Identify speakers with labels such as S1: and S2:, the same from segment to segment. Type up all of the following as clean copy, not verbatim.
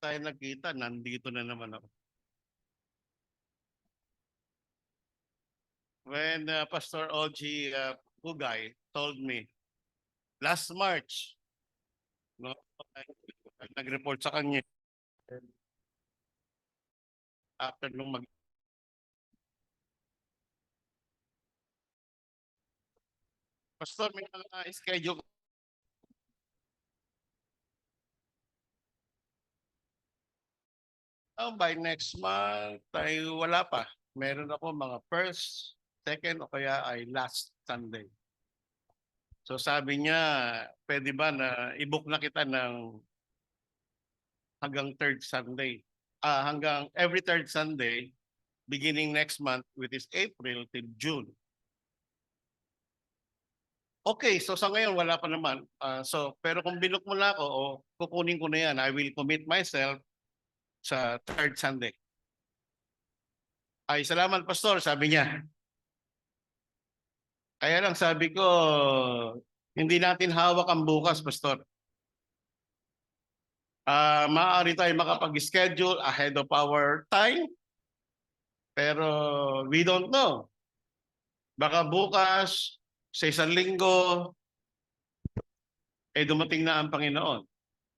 S1: tayo nagkita, nandito na naman ako. When Pastor Oji Pugay told me last March, no, nag-report sa kanya after nung Pastor, may mga schedule by next month ay wala pa. Meron ako mga first, second o kaya ay last Sunday. So sabi niya, pwede ba na i-book na kita ng hanggang third Sunday? Hanggang every third Sunday, beginning next month, which is April till June. Okay, so sa ngayon wala pa naman. Pero kung binook mo na ako, kukunin ko na yan. I will commit myself sa third Sunday. Ay, salamat Pastor, sabi niya. Kaya lang sabi ko, hindi natin hawak ang bukas, Pastor. Maaari tayo makapag-schedule ahead of our time, pero we don't know. Baka bukas, sa isang linggo, dumating na ang Panginoon.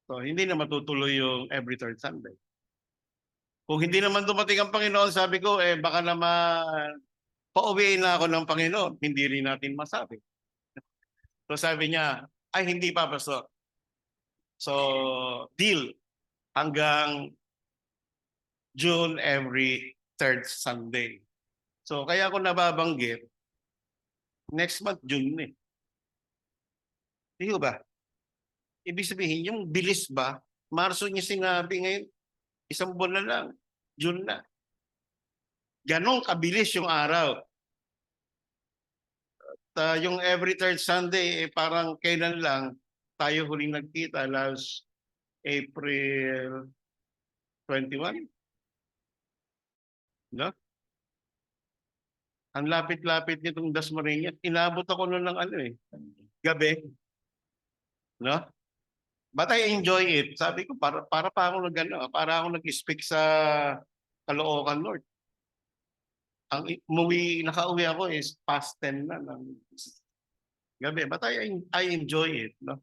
S1: So, hindi na matutuloy yung every third Sunday. Kung hindi naman dumating ang Panginoon, sabi ko, baka naman pauwiin na ako ng Panginoon. Hindi rin natin masabi. So sabi niya, ay hindi pa, Pastor. So, deal hanggang June every third Sunday. So, kaya ako nababanggit, next month, June eh. Hindi ba? Ibig sabihin, yung bilis ba? Marso niya sinabi ngayon, isang buwan na lang, June na. Ganon kabilis yung araw. Yung every third Sunday, parang kailan lang tayo huling nagkita, last April 21. No? Ang lapit-lapit nitong Dasmariñas, inabot ako noon ng gabi. No? But I enjoy it. Sabi ko, para pa ako para ako nag-speak sa Caloocan North. Ang nakauwi ako is past 10 na ng gabi. But I enjoy it. No?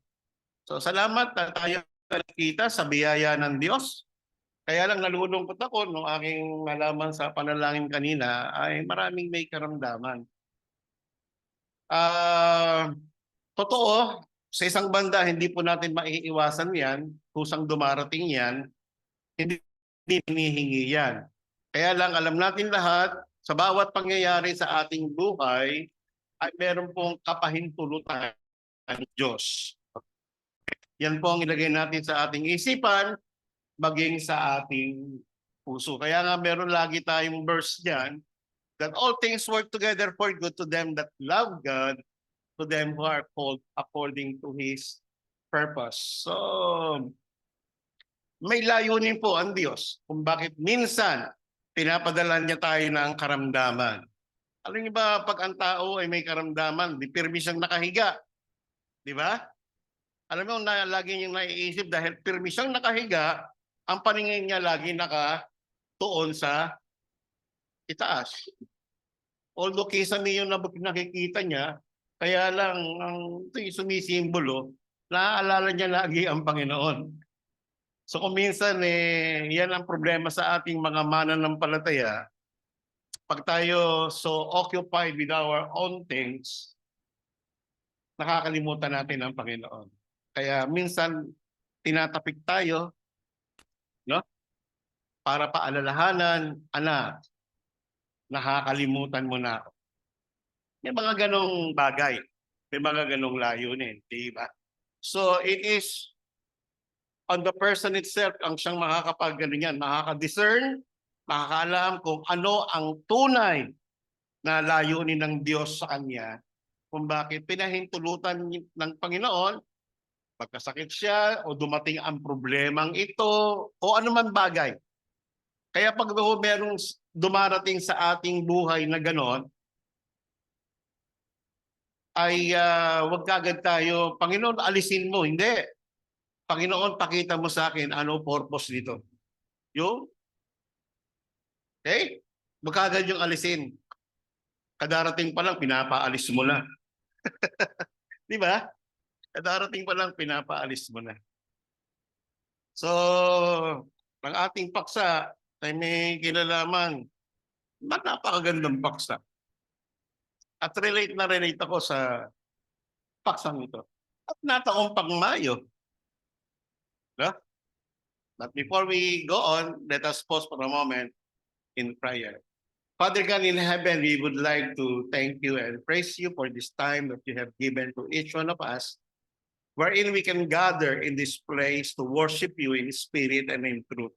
S1: So salamat na tayo nakita sa biyaya ng Diyos. Kaya lang nalulungkot ako nung aking nalaman sa panalangin kanina ay maraming may karamdaman. Totoo, sa isang banda hindi po natin maiiwasan yan. Kusang dumarating yan, hindi hinihingi yan. Kaya lang alam natin lahat, sa bawat pangyayari sa ating buhay, ay meron pong kapahintulutan ng Diyos. Yan po ang ilagay natin sa ating isipan, maging sa ating puso. Kaya nga meron lagi tayong verse diyan, that all things work together for good to them that love God, to them who are called according to His purpose. So, may layunin po ang Diyos kung bakit minsan pinapadala niya tayo ng karamdaman. Alam niyo ba, pag ang tao ay may karamdaman, di pirmi siyang nakahiga. Di ba? Alam mo, lagi niyang naiisip dahil pirmi siyang nakahiga, ang paningin niya lagi nakatuon sa itaas. Although kisa niyo na nakikita niya, kaya lang ang sumisimbolo, naaalala niya lagi ang Panginoon. So kung minsan yan ang problema sa ating mga mananampalataya, pag tayo so occupied with our own things, nakakalimutan natin ang Panginoon. Kaya minsan tinatapik tayo, no? Para paalalahanan, anak, nakakalimutan mo na ako. May mga ganong bagay, may mga ganong layunin, di ba? So it is on the person itself ang siyang makakadiscern, makakaalam kung ano ang tunay na layunin ng Diyos sa kanya, kung bakit pinahintulutan ng Panginoon, pagkasakit siya o dumating ang problemang ito o anuman bagay. Kaya pag merong dumarating sa ating buhay na ganon, ay wag kagad tayo, Panginoon, alisin mo. Hindi. Panginoon, pakita mo sa akin ano purpose dito. Yung, okay? Magkagad yung alisin. Kadarating pa lang, pinapaalis mo na. Di ba? Kadarating pa lang, pinapaalis mo na. So, ang ating paksa ay may kinalaman. Napakagandang paksa. At relate na relate ako sa paksang ito. At nataong pang Mayo. No? But before we go on, let us pause for a moment in prayer. Father God in heaven, we would like to thank you and praise you for this time that you have given to each one of us, wherein we can gather in this place to worship you in spirit and in truth.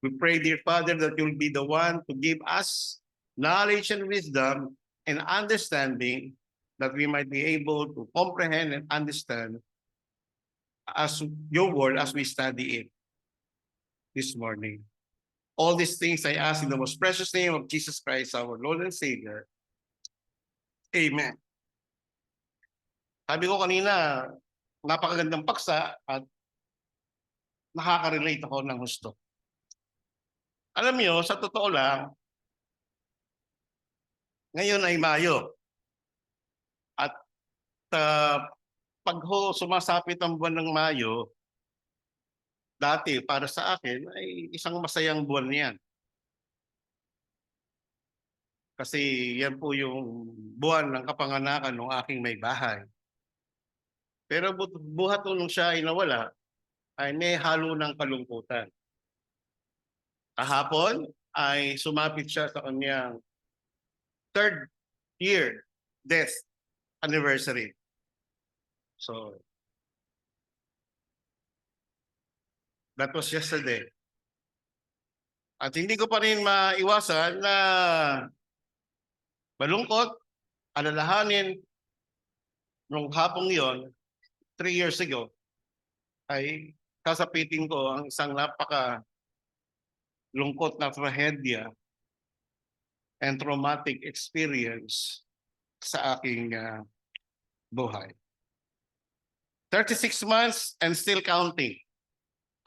S1: We pray, dear Father, that you'll be the one to give us knowledge and wisdom and understanding that we might be able to comprehend and understand as your word as we study it this morning. All these things I ask in the most precious name of Jesus Christ, our Lord and Savior. Amen. Sabi ko kanina, napakagandang paksa at nakaka-relate ako ng gusto. Alam niyo, sa totoo lang, ngayon ay Mayo. At pag sumasapit ang buwan ng Mayo, dati para sa akin ay isang masayang buwan yan. Kasi yan po yung buwan ng kapanganakan ng aking may bahay. Pero buhat nung siya ay nawala, ay may halo ng kalungkutan. Kahapon ay sumapit siya sa kanyang 3rd year death anniversary. So, that was yesterday. At hindi ko pa rin maiwasan na malungkot, alalahanin nung hapong yon 3 years ago, ay kasapitin ko ang isang napaka lungkot na trahedya and traumatic experience sa aking buhay. 36 months and still counting.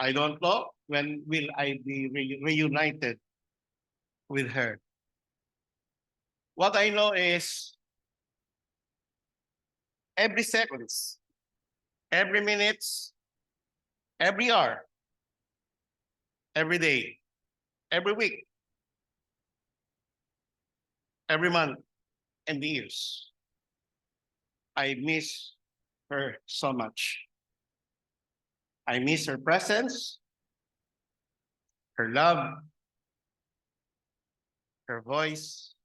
S1: I don't know when will I be reunited with her. What I know is every seconds, every minutes, every hour, every day, every week, every month, and years, I miss her so much. I miss her presence, her love, her voice,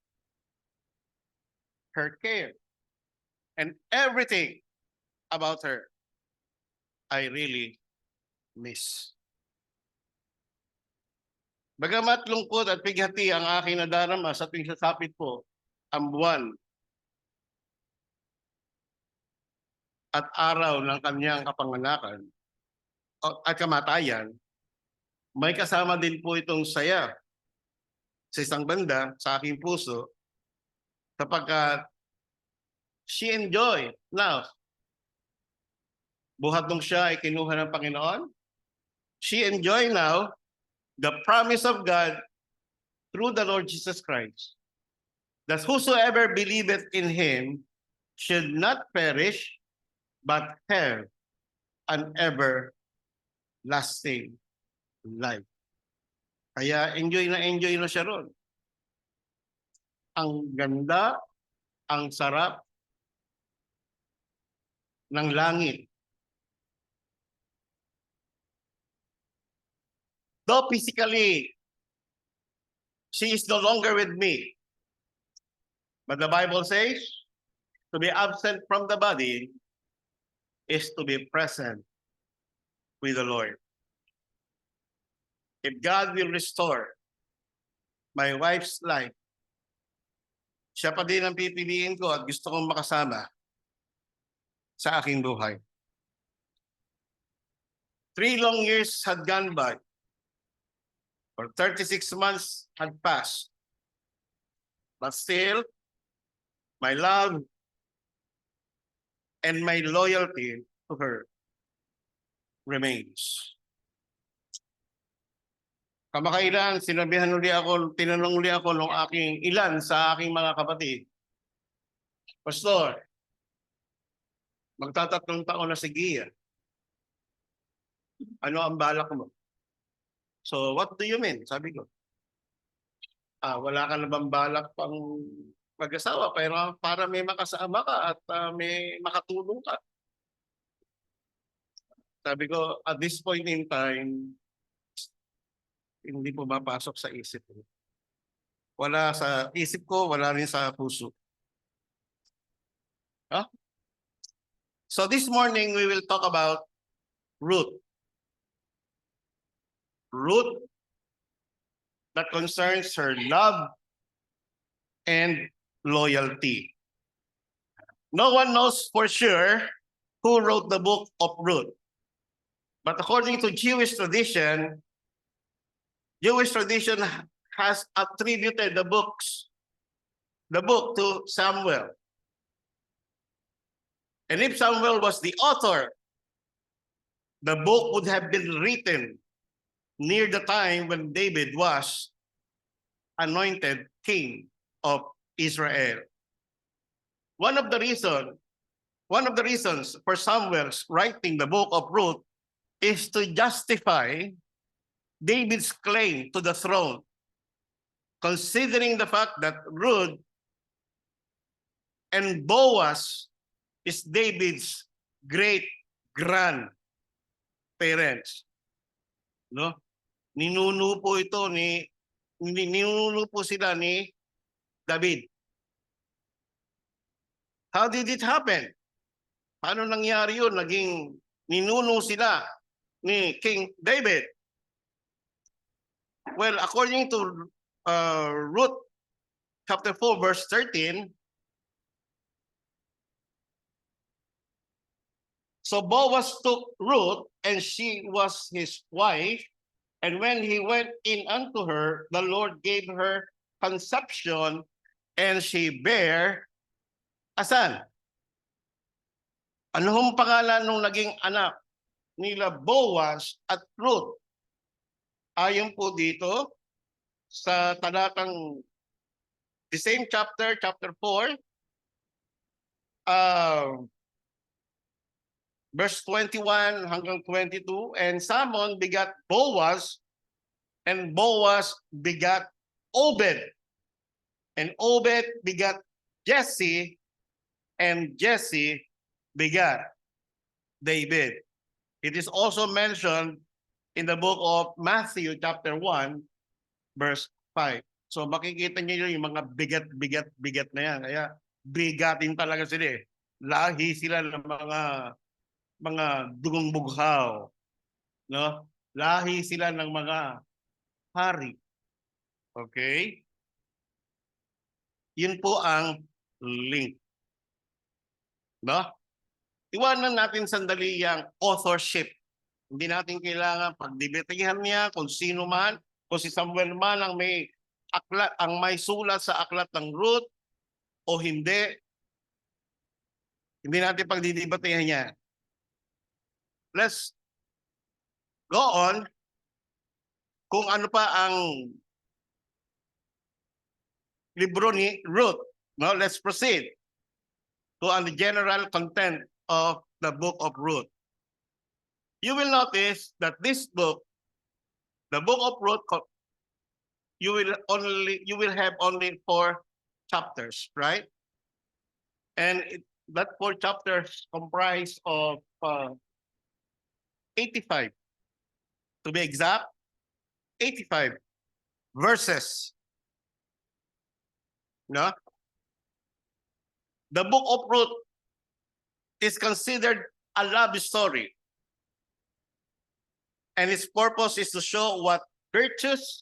S1: her care, and everything about her I really miss. Bagamat lungkot at bighati ang aking nadarama sa tuwing sasapit po ang buwan at araw ng kanyang kapanganakan at kamatayan, may kasama din po itong saya sa isang banda sa aking puso sapagkat she enjoy now. Buhat nung siya ay kinuha ng Panginoon, she enjoy now the promise of God through the Lord Jesus Christ, that whosoever believeth in him should not perish, but have an everlasting life. Kaya enjoy na siya ron. Ang ganda, ang sarap ng langit. Though physically, she is no longer with me. But the Bible says, to be absent from the body is to be present with the Lord. If God will restore my wife's life, siya pa din ang pipiliin ko at gusto kong makasama sa aking buhay. 3 long years had gone by. For 36 months had passed. But still, my love and my loyalty to her remains. Kamakailan, tinanong uli ako ng ilan sa aking mga kapatid. Pastor, magtatatlong taon na si Gia. Ano ang balak mo? So, what do you mean? Sabi ko. Wala ka na bang balak pang mag-asawa pero para may makasama ka at may makatulong ka? Sabi ko, at this point in time, hindi po mapasok sa isip ko. Wala sa isip ko, wala rin sa puso. Huh? So this morning, we will talk about Ruth. Ruth that concerns her love and loyalty. No one knows for sure who wrote the book of Ruth. But according to Jewish tradition has attributed the book to Samuel. And if Samuel was the author, the book would have been written near the time when David was anointed king of Israel. One of the reasons for Samuel's writing the book of Ruth is to justify David's claim to the throne, considering the fact that Ruth and Boaz is David's great-grandparents. No? Ninuno po sila ni David. How did it happen? Paano nangyari yun? Naging ninuno sila ni King David. Well, according to Ruth chapter 4 verse 13, so Boaz took Ruth, and she was his wife, and when he went in unto her, the Lord gave her conception, and she bare a son. Ano hong pangalan nung naging anak nila Boaz at Ruth? Ayon po dito sa talatang the same chapter 4, verse 21 hanggang 22, and Salmon begat Boaz, and Boaz begat Obed, and Obed begat Jesse, and Jesse begat David. It is also mentioned in the book of Matthew chapter 1 verse 5. So makikita niyo yung mga bigat na yan. Kaya bigatin talaga sila eh. Lahi sila ng mga dugong bughaw. No? Lahi sila ng mga hari. Okay? Yun po ang link. No? Iwanan natin sandali yung authorship. Hindi natin kailangan pagdibetihan niya kung sino man, kung si Samuel man ang may aklat, ang may sulat sa aklat ng Ruth o hindi. Hindi natin pagdidibetihan niya. Let's go on kung ano pa ang libro ni Ruth. No, let's proceed to the general content of the book of Ruth. You will notice that this book, the book of Ruth, you will have only 4 chapters, right? And that 4 chapters comprise of 85, to be exact, 85 verses. No? The book of Ruth is considered a love story. And its purpose is to show what virtues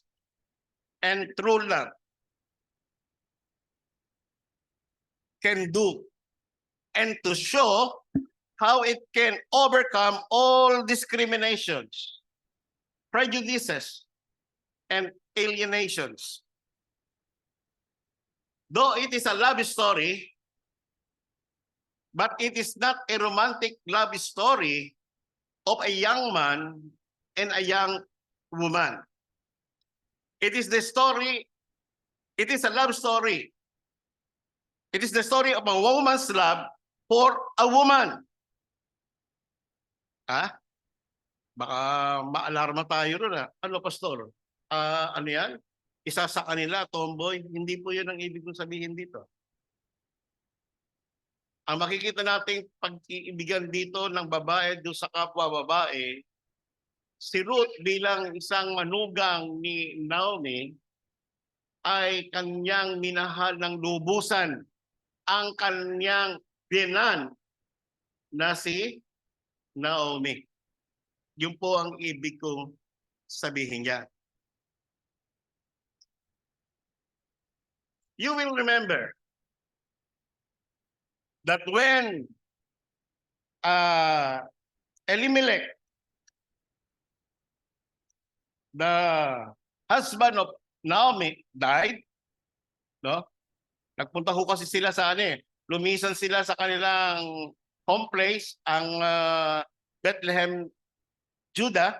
S1: and true love can do, and to show how it can overcome all discriminations, prejudices, and alienations. Though it is a love story, but it is not a romantic love story of a young man and a young woman. It is the story, it is a love story. It is the story of a woman's love for a woman. Ha? Baka maalarma tayo ron ha. Ano, pastor? Ano yan? Isa sa kanila, tomboy. Hindi po yun ang ibig kong sabihin dito. Ang makikita nating pag-iibigan dito ng babae doon sa kapwa babae, si Ruth bilang isang manugang ni Naomi ay kanyang minahal ng lubusan ang kanyang biyenan na si Naomi. Yun po ang ibig kong sabihin niya. You will remember that when Elimelech, the husband of Naomi, died, no? Nagpunta ho kasi sila sa lumisan sila sa kanilang home place, ang Bethlehem, Judah,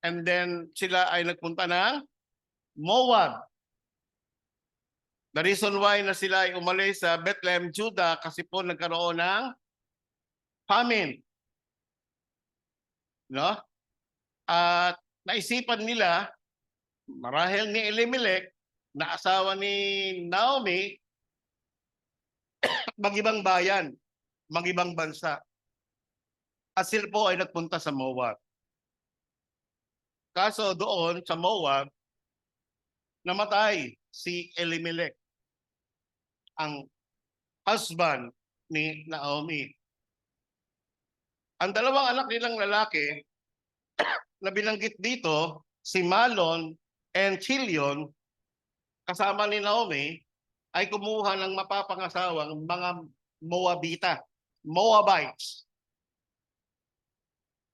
S1: and then sila ay nagpunta ng Moab. The reason why na sila ay umalis sa Bethlehem, Judah, kasi po nagkaroon ng famine. No? At naisipan nila, marahil ni Elimelech, na asawa ni Naomi, mag-ibang bayan, mag-ibang bansa. At sila po ay nagpunta sa Moab. Kaso doon sa Moab, namatay si Elimelech, ang husband ni Naomi. Ang dalawang anak nilang lalaki na binanggit dito, si Malon and Chilion, kasama ni Naomi, ay kumuha ng mapapangasawang mga Moabita, Moabites.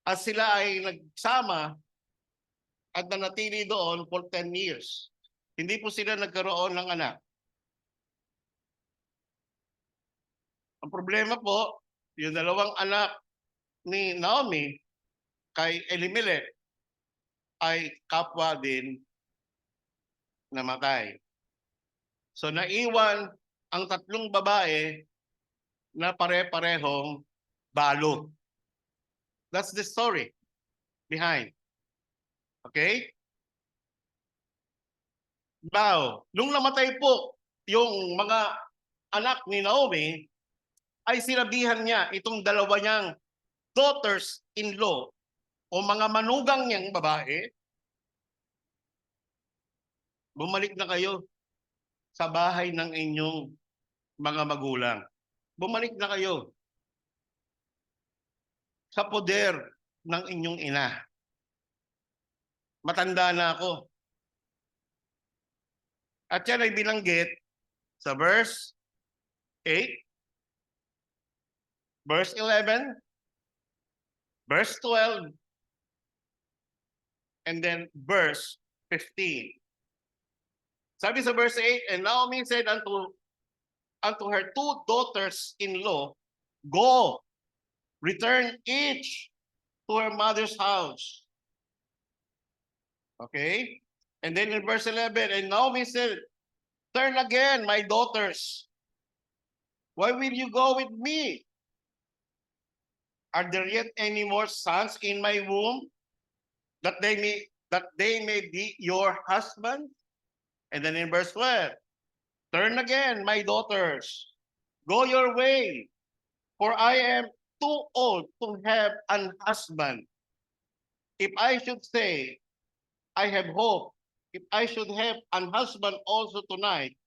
S1: At sila ay nagsama at nanatili doon for 10 years. Hindi po sila nagkaroon ng anak. Ang problema po, yung dalawang anak ni Naomi kay Elimelech ay kapwa din namatay. So naiwan ang tatlong babae na pare-parehong balo. That's the story behind. Okay? Now, nung namatay po yung mga anak ni Naomi, ay sinabihan niya itong dalawa niyang daughters-in-law o mga manugang niyang babae, bumalik na kayo sa bahay ng inyong mga magulang. Bumalik na kayo sa poder ng inyong ina. Matanda na ako. At yan ay binanggit sa verse 8, verse 11, verse 12, and then verse 15. Sabi sa verse 8, and Naomi said unto her two daughters-in-law, go, return each to her mother's house. Okay? And then in verse 11, and Naomi said, turn again, my daughters. Why will you go with me? Are there yet any more sons in my womb that they may be your husband? And then in verse 12, turn again, my daughters. Go your way, for I am too old to have an husband. If I should say, I have hope, if I should have an husband also tonight,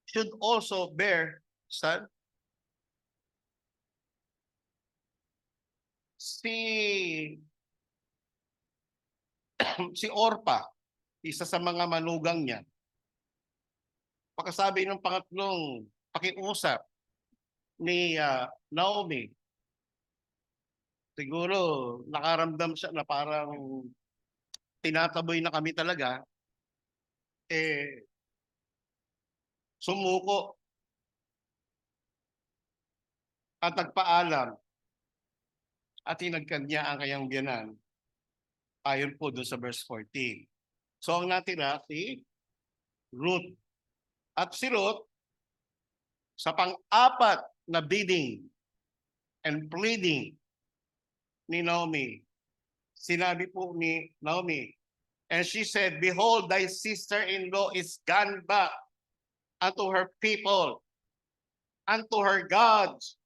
S1: should also bear son. Si Orpa, isa sa mga manugang niya, pagkasabi ng pangatlong pakiusap ni Naomi, siguro nakaramdam siya na parang tinataboy na kami talaga, sumuko at nagpaalam at hinagkan niya ang kanyang biyanan ayon po doon sa verse 14. So ang natira si Ruth. At si Ruth, sa pang-apat na bidding and pleading ni Naomi, sinabi po ni Naomi, and she said, behold, thy sister-in-law is gone back unto her people, unto her gods.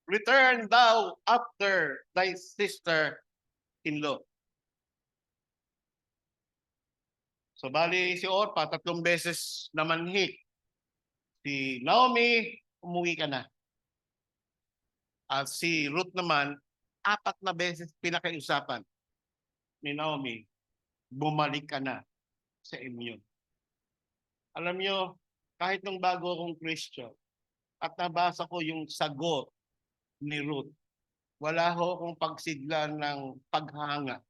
S1: Return thou after thy sister-in-law. So bali si Orpa, 3 beses namanhik. Si Naomi, umuwi ka na. At si Ruth naman, 4 na beses pinakiusapan ni Naomi, bumalik ka na sa inyo. Alam nyo, kahit nung bago akong Christian, at nabasa ko yung sagot ni Ruth, wala ho akong pagsidlan ng paghanga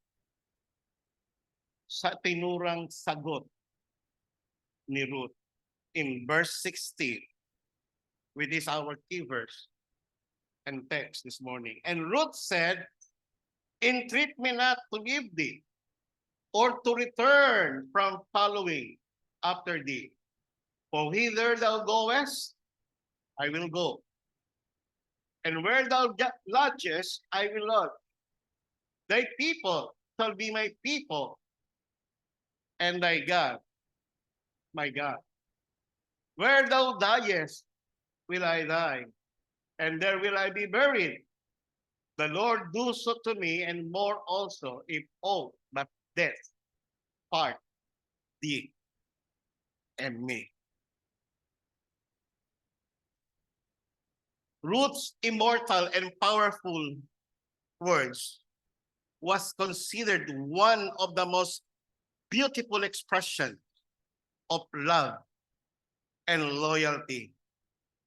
S1: sa tinurang sagot ni Ruth in verse 16, which is our key verse and text this morning. And Ruth said, entreat me not to leave thee, or to return from following after thee. For whither thou goest, I will go. And where thou lodgest, I will lodge. Thy people shall be my people, and thy God, my God. Where thou diest, will I die, and there will I be buried. The Lord do so to me, and more also, if all but death part thee and me. Ruth's immortal and powerful words was considered one of the most beautiful expressions of love and loyalty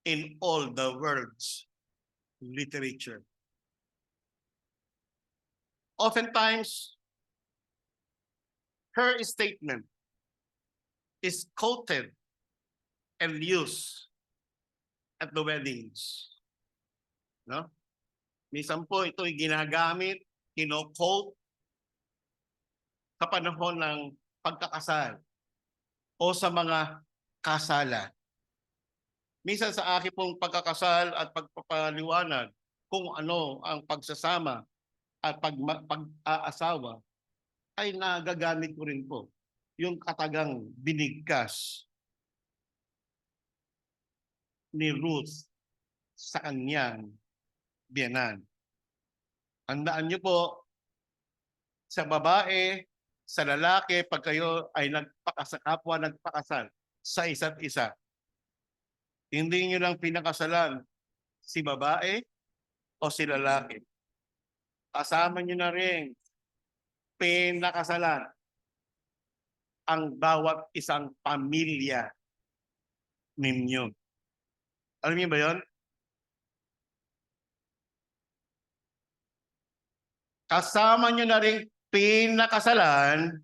S1: in all the world's literature. Oftentimes, her statement is quoted and used at the weddings. No? Minsan po ito ay ginagamit, kino-quote sa panahon ng pagkakasal o sa mga kasalan. Minsan sa aking pong pagkakasal at pagpapaliwanag kung ano ang pagsasama at pag-aasawa, ay nagagamit ko rin po yung katagang binigkas ni Ruth sa kanyang biyenan. Handaan niyo po, sa babae, sa lalaki, pag kayo ay kapwa nagpakasal sa isa't isa, hindi niyo lang pinakasalan si babae o si lalaki. Kasama niyo na rin pinakasalan ang bawat isang pamilya ninyo. Alam niyo ba yon? Kasama niyo na rin pinakasalan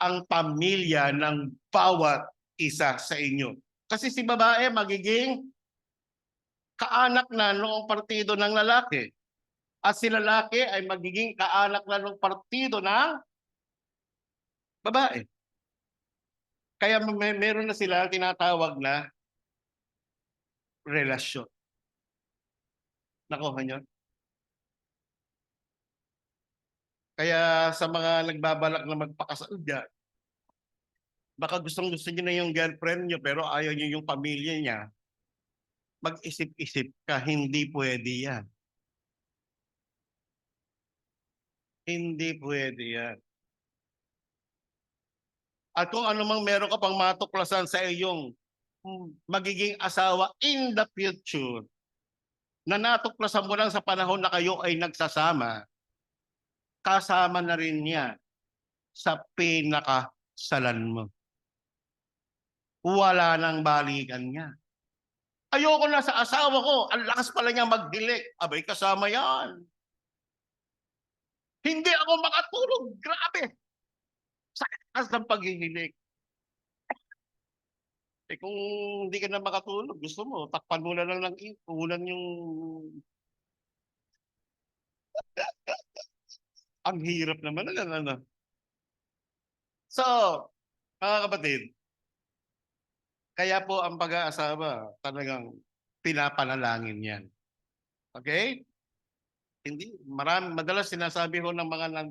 S1: ang pamilya ng bawat isa sa inyo. Kasi si babae magiging kaanak na noong partido ng lalaki. At si lalaki ay magiging kaanak na noong partido ng babae. Kaya meron na sila tinatawag na relasyon. Nakuha nyo? Kaya sa mga nagbabalak na magpakasal dyan, baka gustong-gusto nyo na yung girlfriend nyo pero ayaw nyo yung pamilya niya, mag-isip-isip ka, hindi pwede yan. Hindi pwede yan. At kung anumang meron ka pang matuklasan sa iyong magiging asawa in the future, na natuklasan mo lang sa panahon na kayo ay nagsasama, kasama na rin niya sa pinakasalan mo. Wala nang balikan niya. Ayoko na sa asawa ko, ang lakas pala niya magdilik. Abay, kasama yan. Hindi ako makatulog. Grabe. Sa lakas ng paghihilik. Eh kung hindi ka na makatulog, gusto mo, takpan mo na lang ng ulan yung... Ang hirap naman. Ano? So, mga kapatid, kaya po ang pag-aasawa talagang pinapanalangin yan. Okay? Hindi, madalas sinasabi ko ng mga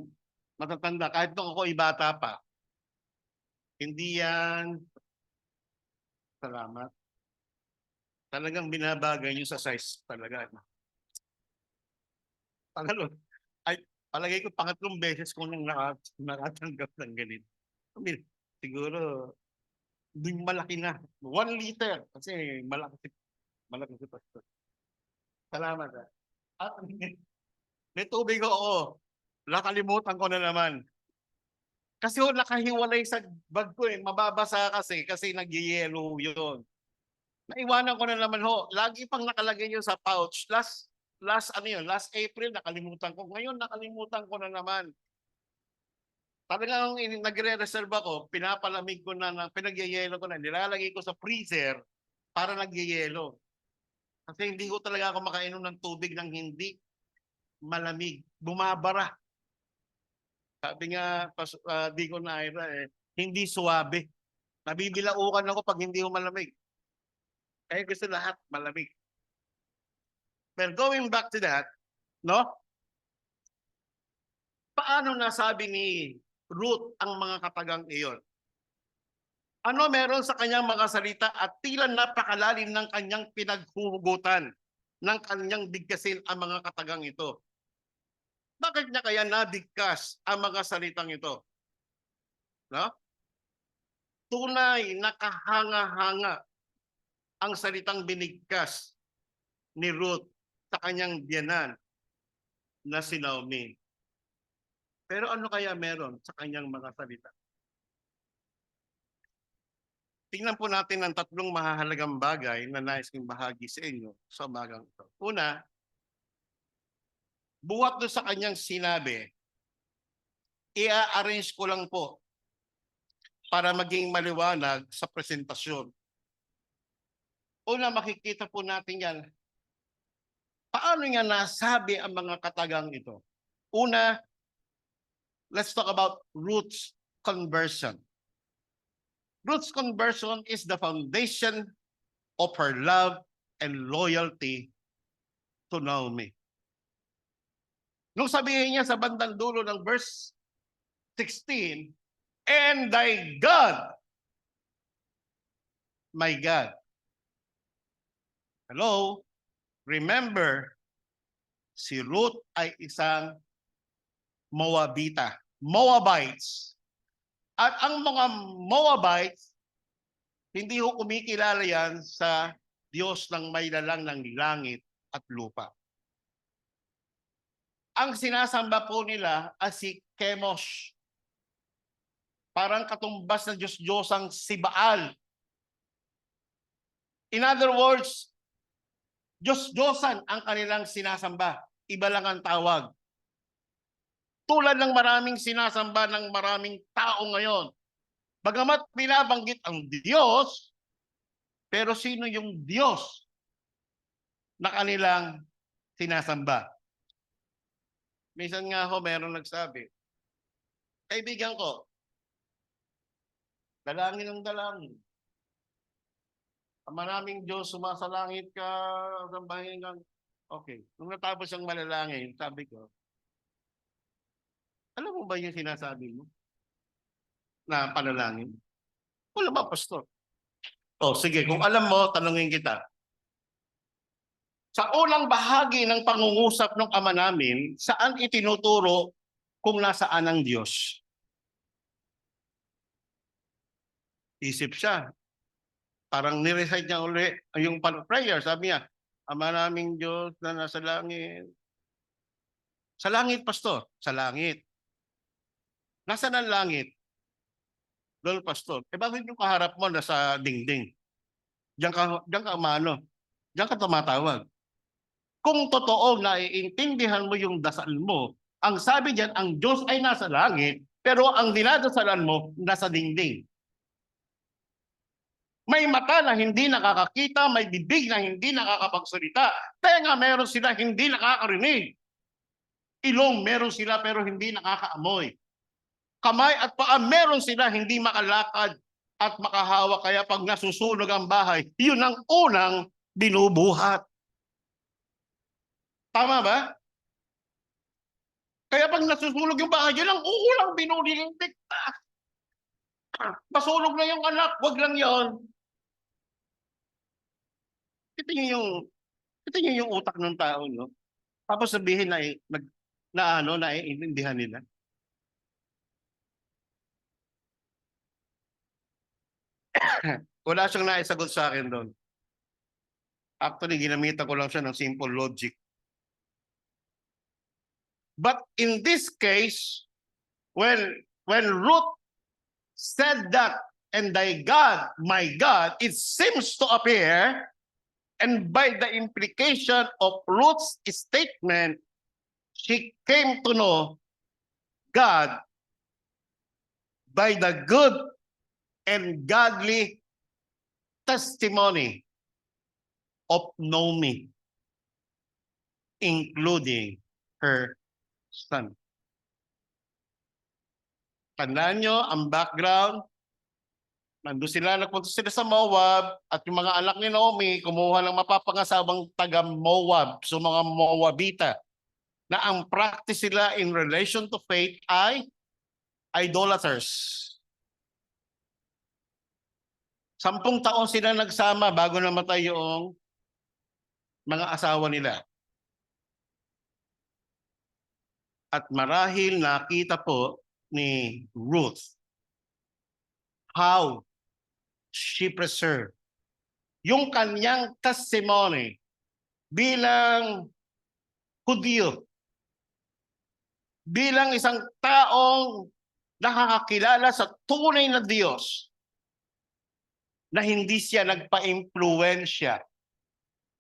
S1: matatanda, kahit nung ako bata pa, hindi yan, salamat, talagang binabagay nyo sa size talaga. Ay, palagay ko pangatlong beses ko nang nakatanggap ng ganito. Siguro, yung malaki na. 1 liter. Kasi malaki si Pastor. Salamat. At may tubig ako. Nakalimutan ko na naman. Kasi nakahiwalay sa bag ko eh. Mababasa kasi nagyayelo yun. Naiwanan ko na naman ho. Lagi pang nakalagay yun sa pouch. Last April, nakalimutan ko. Ngayon, nakalimutan ko na naman. Talagang nagre-reserve ako, pinapalamig ko na, pinagyayelo ko na, nilalagay ko sa freezer para nagyayelo. Kasi hindi ko talaga ako makainom ng tubig ng hindi malamig. Bumabara. Sabi nga, di ko na hindi suwabe. Nabibilaukan ako pag hindi ko malamig. Kaya gusto lahat malamig. Well, going back to that, no? Paano nasabi ni Ruth ang mga katagang iyon? Ano meron sa kanyang mga salita at tila napakalalim ng kanyang pinaghuhugutan ng kanyang bigkasin ang mga katagang ito? Bakit niya kaya nabigkas ang mga salitang ito? No? Tunay nakahanga-hanga ang salitang binigkas ni Ruth sa kanyang biyanan na si Naomi. Pero ano kaya meron sa kanyang mga salita? Tingnan po natin ang 3 mahahalagang bagay na nais kong bahagi sa inyo sa umagang ito. Una, buwat doon sa kanyang sinabi, i-arrange ko lang po para maging maliwanag sa presentasyon. Una, makikita po natin yan. Paano niya nasabi ang mga katagang ito? Una, let's talk about Ruth's conversion. Ruth's conversion is the foundation of her love and loyalty to Naomi. Nung sabihin niya sa bandang dulo ng verse 16, and thy God, my God. Hello? Remember, si Ruth ay isang Moabita. Moabites. At ang mga Moabites, hindi ho kumikilala yan sa Diyos ng may lalang ng langit at lupa. Ang sinasamba po nila ay si Chemosh. Parang katumbas ng Diyos-Diyosang si Baal. In other words, Diyos-Diyosan ang kanilang sinasamba. Iba lang ang tawag. Tulad ng maraming sinasamba ng maraming tao ngayon. Bagamat binabanggit ang Diyos, pero sino yung Diyos na kanilang sinasamba? Minsan nga ho, meron nagsabi, kaibigan ko, dalangin ng dalangin. Ang maraming Diyos, sumasalangit ka, sambahin ka. Okay. Nung natapos ang malalangin, sabi ko, alam mo ba yung sinasabi mo? Na panalangin? Wala ba, Pastor? O sige, kung alam mo, tanungin kita. Sa unang bahagi ng pangungusap ng Ama namin, saan itinuturo kung nasaan ang Diyos? Isip siya. Parang nirecite niya uli yung prayer. Sabi niya, Ama naming Diyos na nasa langit. Sa langit, Pastor. Sa langit. Nasaan ang langit? Doon, Pastor. Bakit yung kaharap mo nasa dingding? Diyan ka umano. Diyan ka tumatawag. Kung totoo na iintindihan mo yung dasal mo, ang sabi diyan, ang Diyos ay nasa langit, pero ang dinadasalan mo nasa dingding. May mata na hindi nakakakita, may bibig na hindi nakakapagsalita. Tenga meron sila hindi nakakarinig. Ilong meron sila pero hindi nakakaamoy. kamay at paa, meron sila, hindi makalakad at makahawak. Kaya pag nasusunog ang bahay, yun ang unang binubuhat. Tama ba? Kaya pag nasusunog yung bahay, yun ang unang binulilintik. Masunog na yung anak, wag lang yon. Ito yung utak ng tao, no? Tapos sabihin na, naiintindihan nila. Wala siyang naisagot sa akin doon. Actually, ginamitan ko lang siya ng simple logic. But in this case, when Ruth said that, and thy God, my God, it seems to appear, and by the implication of Ruth's statement, she came to know God by the good and godly testimony of Naomi, including her son. Tandaan nyo, ang background, nagpunta sila sa Moab, at yung mga anak ni Naomi, kumuha ng mapapangasawang taga Moab, so mga Moabita, na ang practice sila in relation to faith ay idolaters. 10 taon sila nagsama bago namatay yung mga asawa nila. At marahil nakita po ni Ruth how she preserved yung kanyang testimony bilang Hudyo, bilang isang taong nakakakilala sa tunay na Diyos, na hindi siya nagpa-impluwensya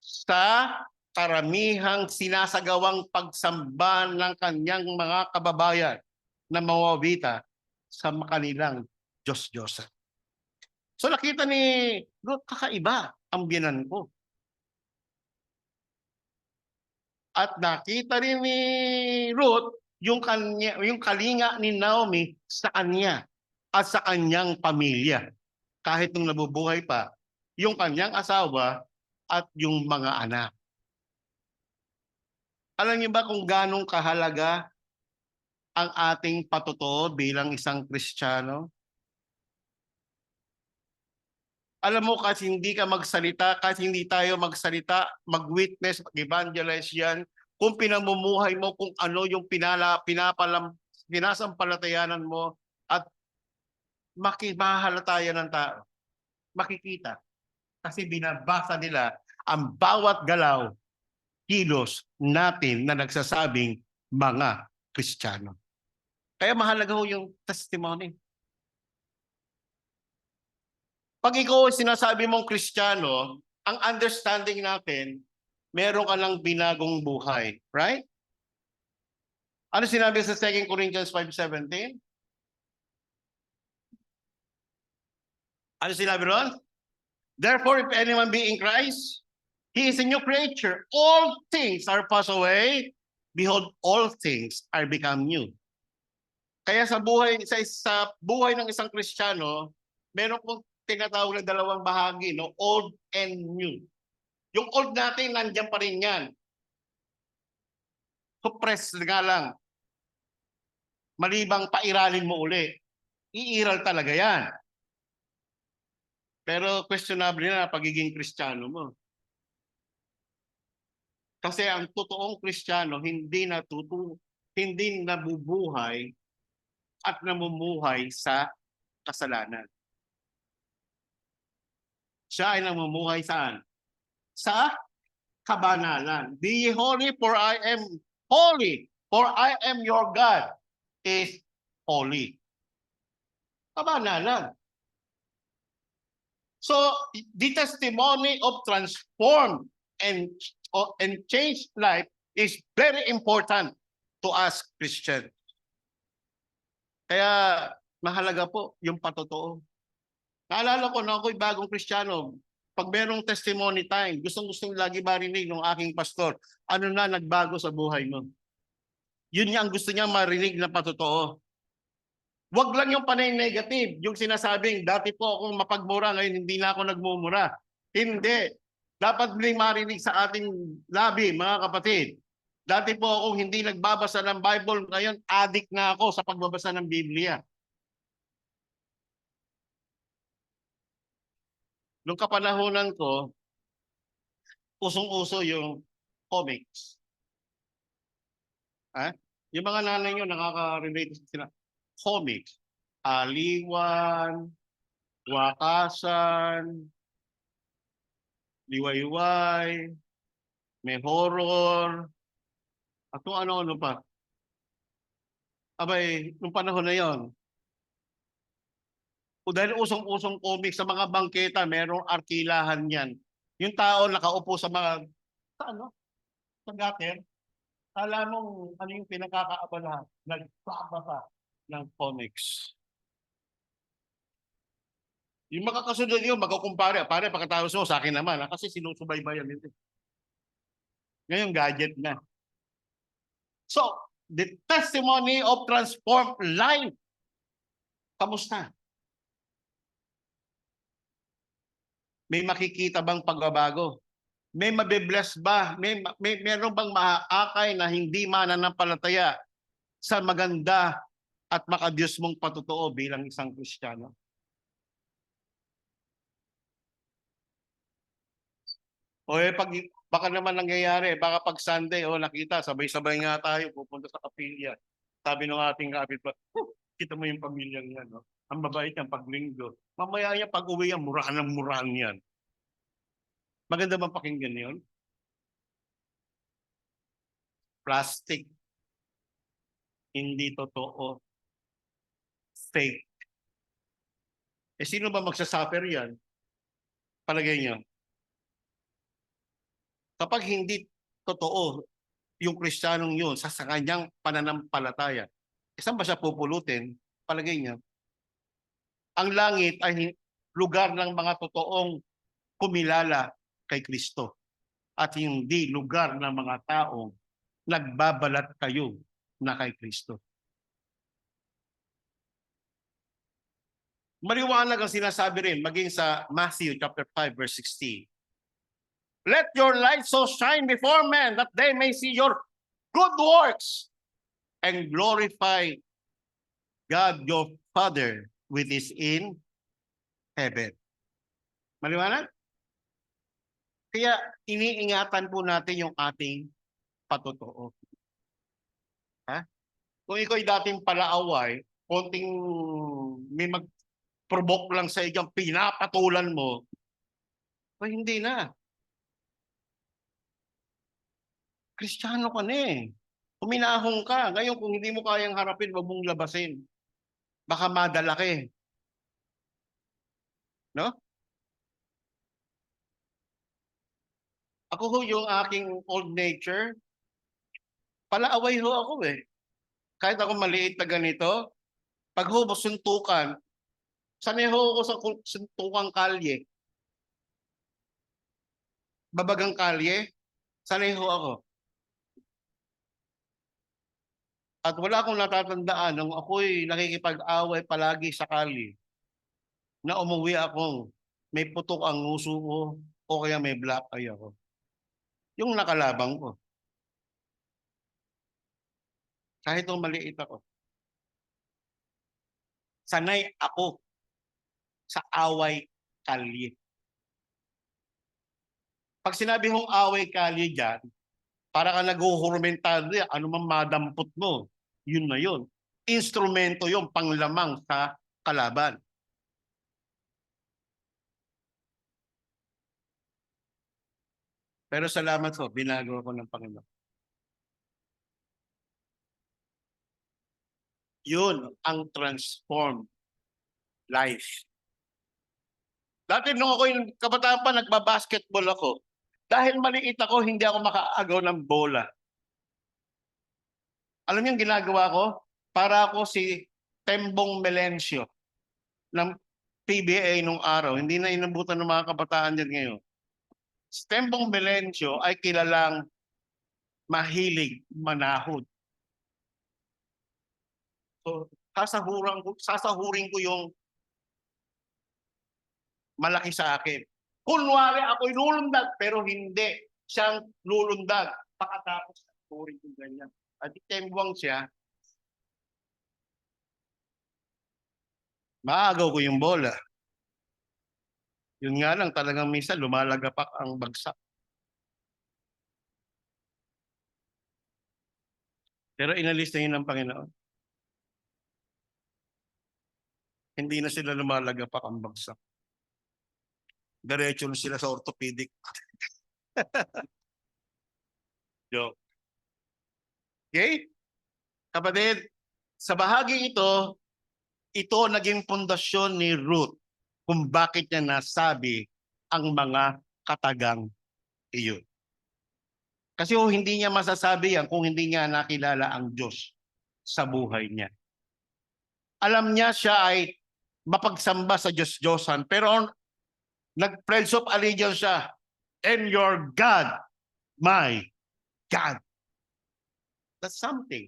S1: sa karamihang sinasagawang pagsamba ng kanyang mga kababayan na Moabita sa kanilang Diyos-Diyosan. So nakita ni Ruth, kakaiba ang biyanan ko. At nakita rin ni Ruth yung kalinga ni Naomi sa kanya at sa kanyang pamilya. Kahit nung nabubuhay pa, yung kanyang asawa at yung mga anak. Alam niyo ba kung ganong kahalaga ang ating patutuo bilang isang Kristiyano? Alam mo, kasi hindi ka magsalita, kasi hindi tayo magsalita, mag-witness, mag-evangelize yan, kung pinamumuhay mo, kung ano yung pinasampalatayanan mo, at makimahalata ng tao. Makikita. Kasi binabasa nila ang bawat galaw, kilos natin na nagsasabing mga Kristiyano. Kaya mahalaga ho yung testimony. Pag ikaw sinasabi mong Kristiyano, ang understanding natin, meron ka lang binagong buhay. Right? Ano sinabi sa 2 Corinthians 5:17? Ano sinabi ron? Therefore, if anyone be in Christ, he is a new creature. All things are passed away. Behold, all things are become new. Kaya sa buhay ng isang Kristiyano, meron pong tinatawag na dalawang bahagi, no? Old and new. Yung old natin, nandiyan pa rin yan. Suppress nga lang. Malibang pairalin mo uli. Iiral talaga yan. Pero questionable na pagiging Kristiyano mo. Kasi ang totoong Kristiyano hindi nabubuhay at namumuhay sa kasalanan. Siya ay namumuhay saan? Sa kabanalan. Be ye holy, for I am holy, for I am your God is holy. Kabanalan. So, the testimony of transformed and changed life is very important to us Christians. Kaya mahalaga po yung patotoo. Naalala ko na ako'y bagong Kristiyano. Pag merong testimony time, gustong lagi marinig ng aking pastor, ano na nagbago sa buhay mo? Yun niya ang gusto niya marinig na patotoo. Wag lang yung panay negative, yung sinasabing dati po akong mapagmura, ngayon hindi na ako nagmumura. Hindi. Dapat may marinig sa ating labi, mga kapatid. Dati po akong hindi nagbabasa ng Bible, ngayon addict na ako sa pagbabasa ng Biblia. Nung kapanahonan ko, usong-uso yung comics. Ha? Yung mga nanay nyo nakaka-relate sila. Comics. Aliwan, Wakasan, Liwayway, may horror, at kung ano-ano pa. Abay, nung panahon na yon, o dahil usong-usong comics sa mga bangketa, merong arkilahan yan. Yung tao nakaupo sa mga, sa ano, sa gutter, alam mong ano yung pinakakaabalahan, nagbabasa ng comics. Yung makakasunod yun, magkukumpare. Pare, pagkatapos mo, sa akin naman, ha? Kasi sinusubaybayan nito. Ngayon, gadget na. So, the testimony of transformed life. Kamusta? May makikita bang pagbabago? May mabibless ba? Meron bang maaakay na hindi mananampalataya sa maganda at makadiyos mong patotoo bilang isang Kristiyano? O pag baka naman nangyayari, baka pag Sunday o nakita, sabay-sabay nga tayo pupunta sa kapilya. Sabi ng ating kapitbahay, kita mo yung pamilyang yan, no? Ang mabait yan pag linggo. Mamaya yan, pag uwi yan, murahan ng murahan yan. Maganda bang pakinggan yun? Plastic. Hindi totoo. Fake. Sino ba magsasuffer yan? Palagay niyo. Kapag hindi totoo yung Kristiyanong yun sa kanyang pananampalataya, saan ba siya pupulutin? Palagay niya. Ang langit ay lugar ng mga totoong kumilala kay Kristo at hindi lugar ng mga taong nagbabalat kayo na kay Kristo. Maliwanag ang sinasabi rin maging sa Matthew chapter 5 verse 16. Let your light so shine before men that they may see your good works and glorify God your Father which is in heaven. Maliwanag? Kaya iniingatan po natin yung ating patotoo. Ha? Kung ikaw'y dating palaaway, konting may mag-provoke lang sa iyong pinapatulan mo, o hindi na. Kristiyano ka na eh. Huminahong ka. Ngayon kung hindi mo kayang harapin, wag mong labasin. Baka madala ka eh. No? Ako ho yung aking old nature, palaaway ho ako eh. Kahit ako maliit na ganito, pag ho suntukan, sanay ho ako sa suntukang kalye. Babagang kalye, sanay ho ako. At wala akong natatandaan nung ako'y nakikipag-away palagi sa kalye na umuwi akong may putok ang nguso ko o kaya may black eye ako. Yung nakalabang ko. Kahit nung maliit ako. Sanay ako sa away kalye. Pag sinabi hong away kalye dyan, para ka naghuhurmentado yan, ano man madampot mo, yun na yun. Instrumento yun, panglamang sa kalaban. Pero salamat po, binago ako ng Panginoon. Yun ang transformed life. Dati nung ako yung kabataan pa, nagbabasketball ako. Dahil maliit ako, hindi ako makaagaw ng bola. Alam niyo yung ginagawa ko? Para ako si Tembong Melencio ng PBA nung araw. Hindi na inabutan ng mga kabataan dyan ngayon. Si Tembong Melencio ay kilalang mahilig manahod. So, sasahurin ko yung malaki sa akin. Kunwari ako'y lulundag, pero hindi siyang lulundag. Pakatapos sasahurin ko ganyan. At itembuang siya, maagaw ko yung bola. Yun nga lang, talagang minsan lumalagapak ang bagsak. Pero inalis na yun ng Panginoon. Hindi na sila lumalagapak ang bagsak. Diretso na sila sa orthopedic. Joke. Okay? Kapatid, sa bahagi ito naging pundasyon ni Ruth kung bakit niya nasabi ang mga katagang iyon. Kasi hindi niya masasabi yan kung hindi niya nakilala ang Diyos sa buhay niya. Alam niya siya ay mapagsamba sa Diyos-Diyosan, pero nag-pledge of allegiance siya. And your God, my God. That's something.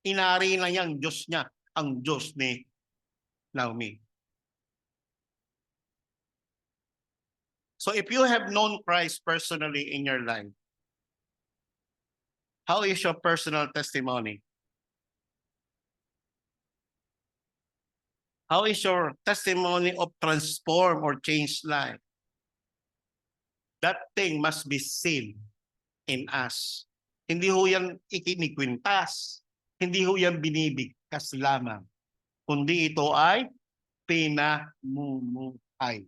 S1: Inari na niyang Diyos niya, ang Diyos ni Naomi. So if you have known Christ personally in your life, how is your personal testimony? How is your testimony of transform or changed life? That thing must be seen in us. Hindi ho yan ikinikwintas. Hindi ho yan binibigkas lamang. Kundi ito ay pinamumuhay.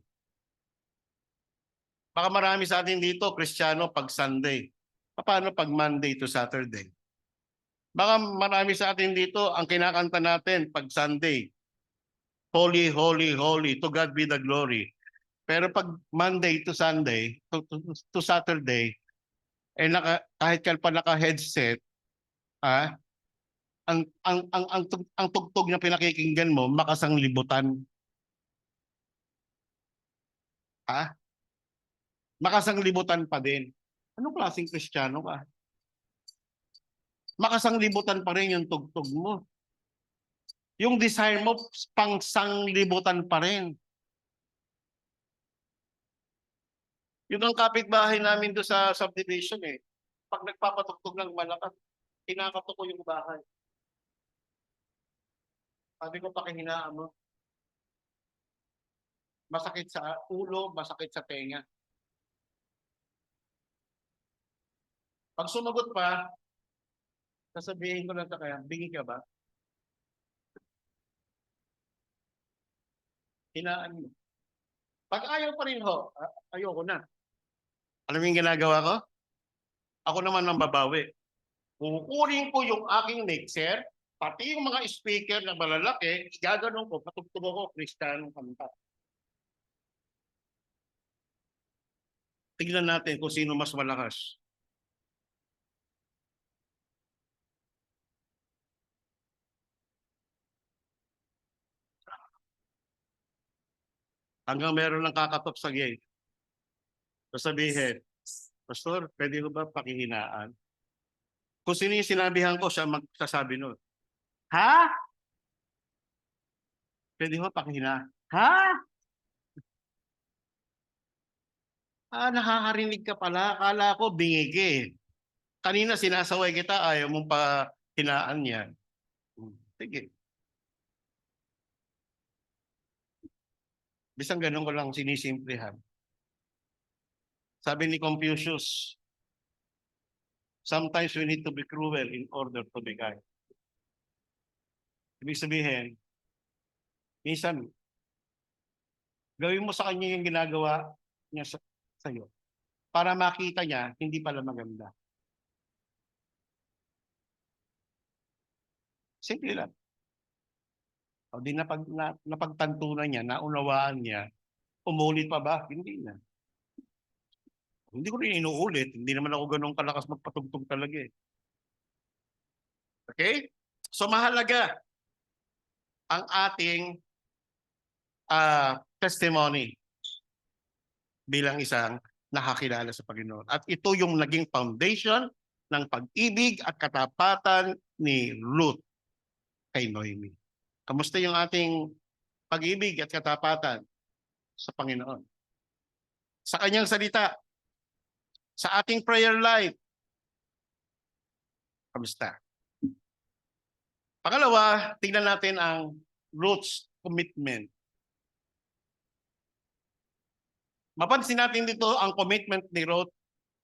S1: Baka marami sa atin dito, Kristiyano, pag Sunday. Paano pag Monday to Saturday? Baka marami sa atin dito, ang kinakanta natin pag Sunday, Holy, holy, holy, to God be the glory. Pero pag Monday to Sunday, to Saturday, kahit ka pa naka-headset, ang tugtog na pinakikinggan mo, makasanglibutan. Makasanglibutan pa din. Anong klaseng Kristiyano ka? Makasanglibutan pa rin yung tugtog mo. Yung desire mo, pangsanglibutan pa rin. Yun ang kapitbahay namin doon sa subdivision eh. Pag nagpapatugtog ng malakas, kinakatok ko yung bahay. Sabi ko, pakihinaan mo. Masakit sa ulo, masakit sa tenga. Pag sumagot pa, sasabihin ko lang sa kanya, bingi ka ba? Hinaan mo. Pag ayaw pa rin ho, ayoko na. Alam mo yung ginagawa ko? Ako naman ang babawi. Kukunin ko yung aking mixer, pati yung mga speaker na malalaki, gaganon ko, patugtog ako, Kristiyanong kanta. Tignan natin kung sino mas malakas. Hanggang meron lang kakatok sa gate. Sasabihin, Pastor, pwede ko ba pakihinaan? Kung sino yung sinabihan ko, siya magsasabi nun. Ha? Pwede ko pakihinaan? Ha? Nakakarinig ka pala. Akala ko bingig eh. Kanina sinasaway kita, ayaw mong pahinaan yan. Sige. Bisang ganun ko lang sinisimplihan. Sabi ni Confucius, sometimes we need to be cruel in order to be kind. Ibig sabihin, minsan, gawin mo sa kanya yung ginagawa niya sa iyo para makita niya, hindi pala maganda. Simple lang. O di napagtantunan niya, naunawaan niya, umulit pa ba? Hindi na. Hindi ko rin inuulit. Hindi naman ako ganun kalakas magpatugtog talaga eh. Okay? So mahalaga ang ating testimony bilang isang nakakilala sa Panginoon. At ito yung naging foundation ng pag-ibig at katapatan ni Ruth. kay Noemi. Kamusta yung ating pag-ibig at katapatan sa Panginoon? Sa kanyang salita, sa ating prayer life, kamusta? Pangalawa, tingnan natin ang Ruth's commitment. Mapansin natin dito ang commitment ni Ruth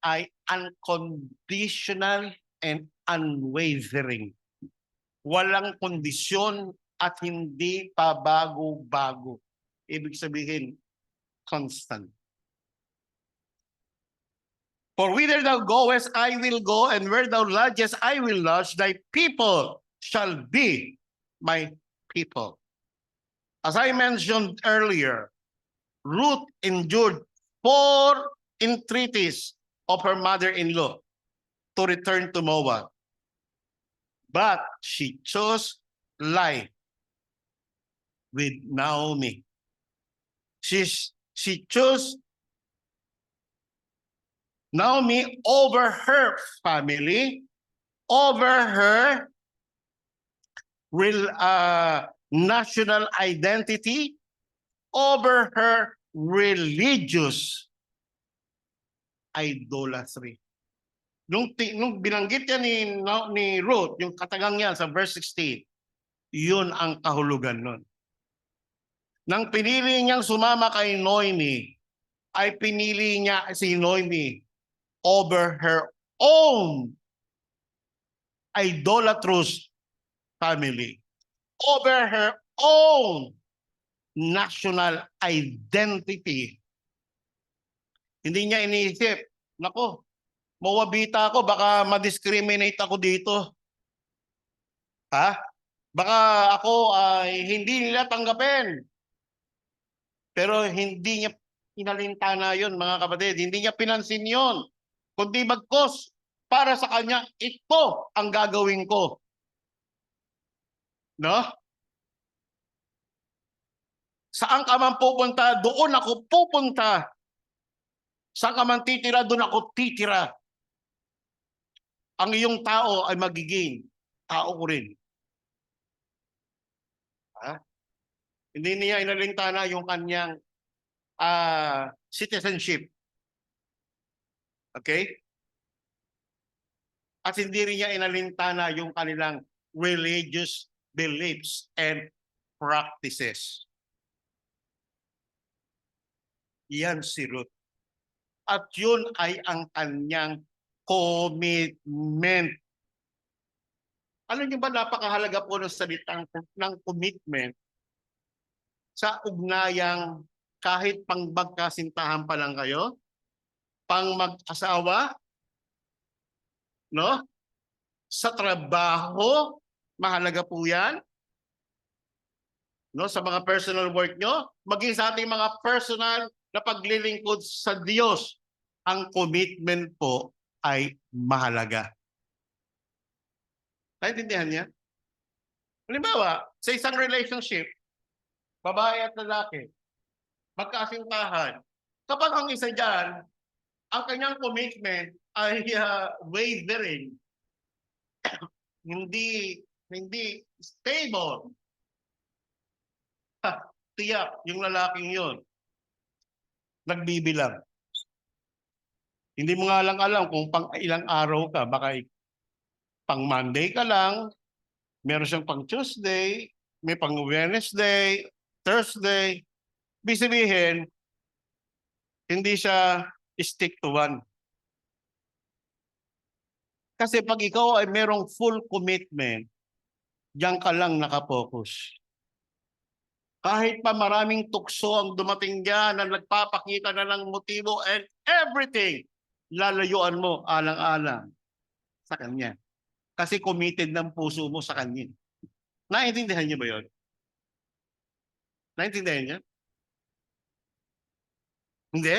S1: ay unconditional and unwavering. Walang kondisyon at hindi pa bago-bago. Ibig sabihin, constant. For whither thou goest, I will go, and where thou lodgest, I will lodge. Thy people shall be my people. As I mentioned earlier, Ruth endured 4 entreaties of her mother-in-law to return to Moab. But she chose life with Naomi. She chose Naomi over her family, over her national identity, over her religious idolatry. Nung binanggit niya ni Ruth, yung katagang yan sa verse 16, yun ang kahulugan nun. Nang pinili niyang sumama kay Noemi, ay pinili niya si Noemi over her own idolatrous family, over her own national identity. Hindi niya iniisip, nako, Moabita ako, baka ma-discriminate ako dito. Ha? Baka ako ay hindi nila tanggapin. Pero hindi niya inalintana yun, mga kapatid. Hindi niya pinansin yun. Kundi bagkos, para sa kanya, ito ang gagawin ko. No? Saan ka man pupunta, doon ako pupunta. Saan ka man titira, doon ako titira. Ang iyong tao ay magiging tao ko rin. Ha? Hindi niya inalintana yung kanyang citizenship. Okay? At hindi rin niya inalintana yung kanilang religious beliefs and practices. Yan si Ruth. At yun ay ang kanyang commitment. Alam niyo ba, napakahalaga po ng salitang ng commitment sa ugnayang kahit pang magkasintahan pa lang kayo, pang mag-asawa, no? Sa trabaho, mahalaga po yan. No, sa mga personal work nyo, maging sa ating mga personal na paglilingkod sa Diyos, ang commitment po ay mahalaga. Naintindihan niya? Halimbawa, sa isang relationship, babae at lalaki, magkasintahan, kapag ang isa dyan, ang kanyang commitment ay wavering, hindi stable, tiyak yung lalaking yun, nagbibilang. Hindi mo nga lang alam kung pang ilang araw ka, baka pang Monday ka lang, meron siyang pang Tuesday, may pang Wednesday, Thursday. Ibig sabihin, hindi siya stick to one. Kasi pag ikaw ay merong full commitment, diyan ka lang nakapokus. Kahit pa maraming tukso ang dumating dyan na nagpapakita na ng motibo and everything, lalayuan mo alang-alang sa Kanya. Kasi committed ng puso mo sa Kanya. Naintindihan niyo ba yun? Naintindihan niya? Hindi?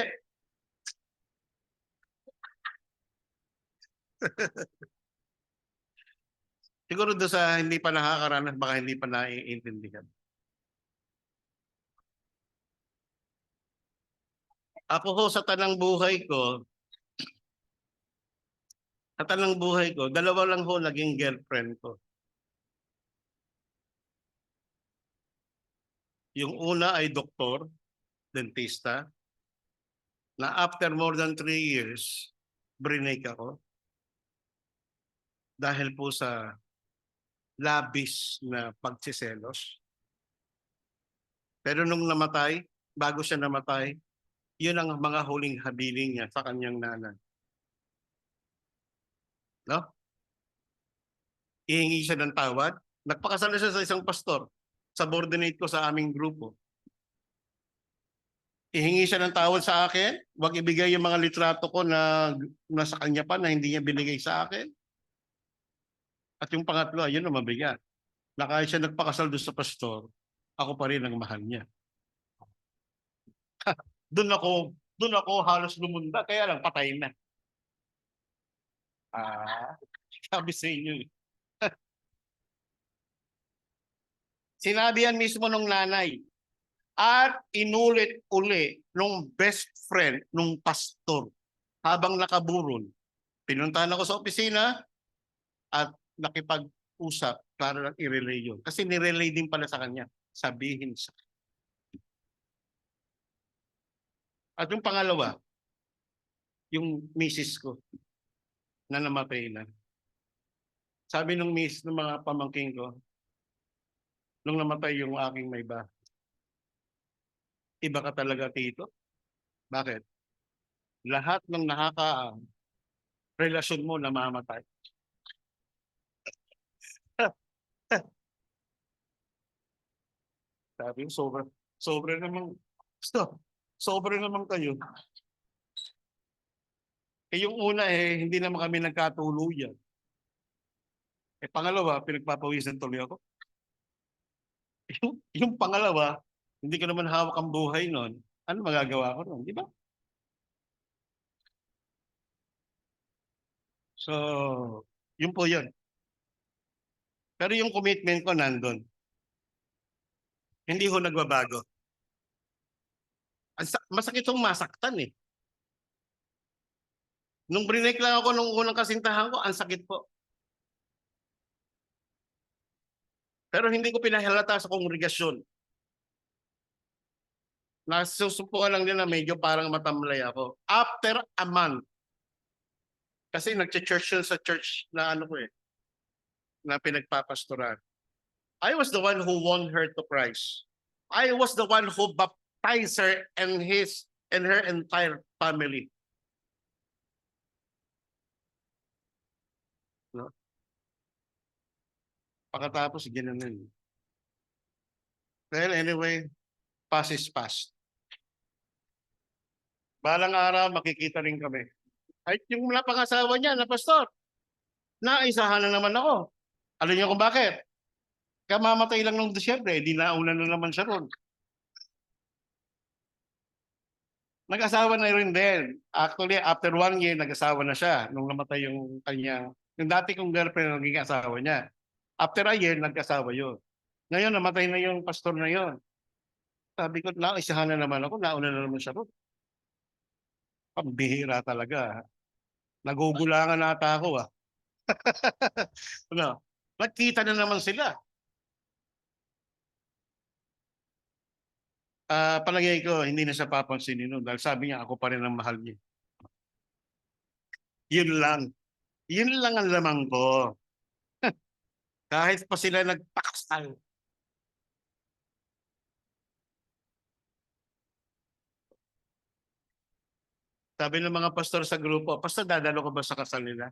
S1: Siguro doon sa hindi pa nakakaranas, baka hindi pa naiintindihan. Ako ho sa tanang buhay ko, dalawa lang ho naging girlfriend ko. Yung una ay doktor, dentista, na after more than 3 years, brinake ako dahil po sa labis na pagsiselos. Pero nung namatay, bago siya namatay, yun ang mga huling habiling niya sa kanyang nanay. No? Ihingi siya ng tawad. Nagpakasal siya sa isang pastor. Subordinate ko sa aming grupo. Ihingi siya ng tawad sa akin. Huwag ibigay yung mga litrato ko na nasa kanya pa na hindi niya binigay sa akin. At yung pangatlo, ayun na mabigat. Na kahit siya nagpakasal doon sa pastor, ako pa rin ang mahal niya. Doon ako halos lumunda, kaya lang patay na. Ah, sabi sa inyo. Sinabi yan mismo nung nanay. At inulit-uli nung best friend nung pastor habang nakaburol. Pinuntahan ako sa opisina at nakipag-usap para lang i-relay yun. Kasi nirelay din pala sa kanya. Sabihin sa. At yung pangalawa, yung misis ko na namatay na. Sabi nung miss ng mga pamangking ko, nung namatay yung aking may bahay, iba ka talaga, Tito. Bakit? Lahat ng nakaka-relasyon mo namamatay. Sabi ko, sobra naman, sobra naman kayo. Eh yung una hindi naman kami nagkatuluyan. Eh pangalawa, pinagpapawisan tuloy ako. Yung pangalawa, hindi ko naman hawak ang buhay noon. Ano magagawa ko noon, di ba? So, yun po yun. Pero yung commitment ko nandun. Hindi ho nagbabago. Masakit hong masaktan eh. Nung brinek lang ako nung unang kasintahan ko, ang sakit po. Pero hindi ko pinahalata sa kongregasyon. Nasusumpukan lang nila medyo parang matamlay ako. After a month, kasi nag-church yun sa church na ano ko na pinagpapastoran. I was the one who won her to Christ. I was the one who baptized her and her entire family. No? Pagkatapos, ginanon. Well, anyway, past is past. Balang araw, makikita rin kami. Ay, yung mula pang-asawa niya na pastor, naisahan na naman ako. Alam niyo kung bakit? Kamamatay lang nung Disyembre, di nauna na naman siya ron. Nag-asawa na rin din. Actually, after 1 year, nag-asawa na siya nung namatay yung kanya. Yung dati kong girlfriend, naging asawa niya. After a year, nag-asawa yun. Ngayon, namatay na yung pastor na yun. Sabi ko, naisahan na naman ako, nauna na naman siya ron. Pambihira talaga. Nagugulangan ata ako ah. Ano? Nagkita na naman sila. Palagay ko, hindi na siya papansinin nun. Dahil sabi niya, ako pa rin ang mahal niya. Yun lang. Yun lang ang lamang ko. Kahit pa sila nagpakasal. Sabi ng mga pastor sa grupo, pastor, dadalo ko ba sa kasal nila?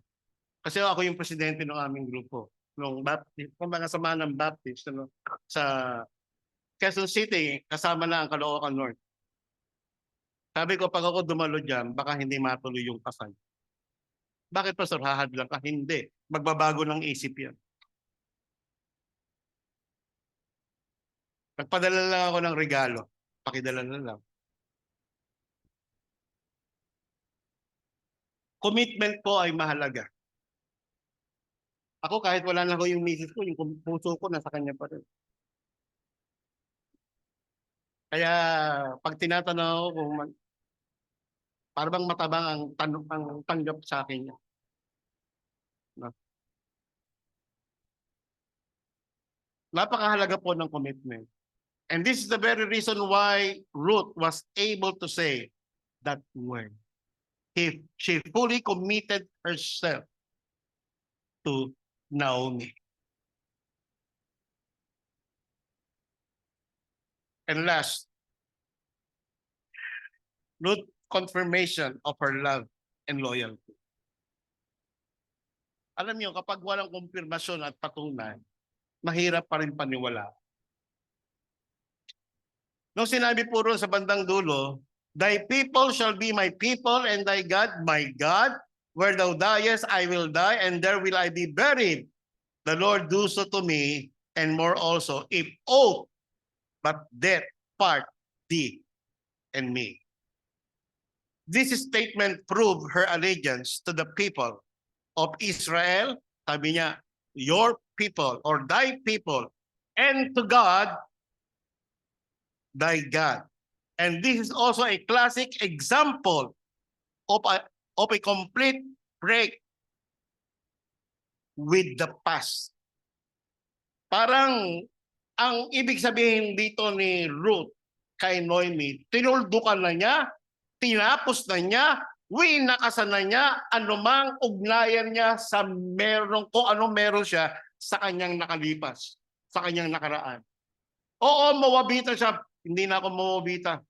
S1: Kasi ako yung presidente ng aming grupo. Nung Baptist, ng mga samahan ng Baptist ano, sa Quezon City, kasama na ang Caloocan North. Sabi ko, pag ako dumalo dyan, baka hindi matuloy yung kasal. Bakit pastor, hahadlang ka? Hindi. Magbabago ng isip yan. Nagpadala lang ako ng regalo. Pakidala na lang. Commitment po ay mahalaga. Ako kahit wala na ko yung misis ko, yung puso ko nasa kanya pa rin. Kaya pag tinatanong ako kung parang matabang ang tanong ang tanggap sa akin niya. No? Napakahalaga po ng commitment. And this is the very reason why Ruth was able to say that word. She fully committed herself to Naomi. And last, Ruth confirmation of her love and loyalty. Alam niyo, kapag walang kumpirmasyon at patunay, mahirap pa rin paniwala. Nung sinabi po ron sa bandang dulo, thy people shall be my people and thy God my God. Where thou diest, I will die, and there will I be buried. The Lord do so to me, and more also, if aught but death part thee and me. This statement proved her allegiance to the people of Israel. Sabi niya, your people or thy people, and to God, thy God. And this is also a classic example of a complete break with the past. Parang ang ibig sabihin dito ni Ruth kay Noemi, tinuldukan na niya, tinapos na niya, winakasan na niya anumang ugnayan niya sa kung ano meron siya sa kanyang nakalipas, sa kanyang nakaraan. Oo, mawabita siya, hindi na ako mawabita.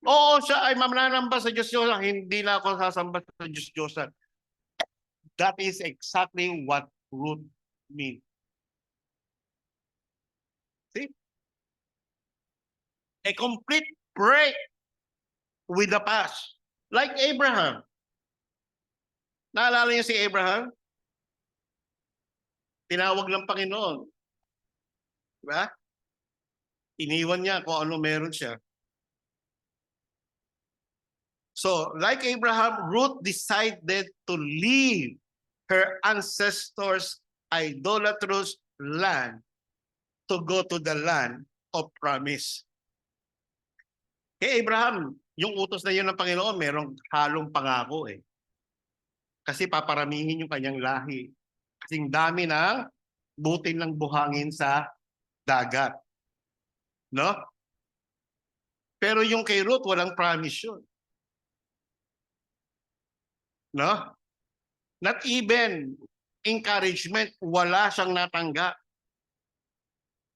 S1: Oo, siya ay mananamba sa Diyos-Diyosan, hindi na ako sasamba sa Diyos-Diyosan. That is exactly what Ruth means. See? A complete break with the past. Like Abraham. Naalala niyo si Abraham? Tinawag ng Panginoon. Diba? Iniwan niya kung ano meron siya. So, like Abraham, Ruth decided to leave her ancestors' idolatrous land to go to the land of promise. Kay Abraham, yung utos na yun ng Panginoon, merong halong pangako eh. Kasi paparamihin yung kanyang lahi. Kasing dami ng butin ng buhangin sa dagat. No? Pero yung kay Ruth, walang promise yun. No? Not even encouragement, wala siyang natanggap.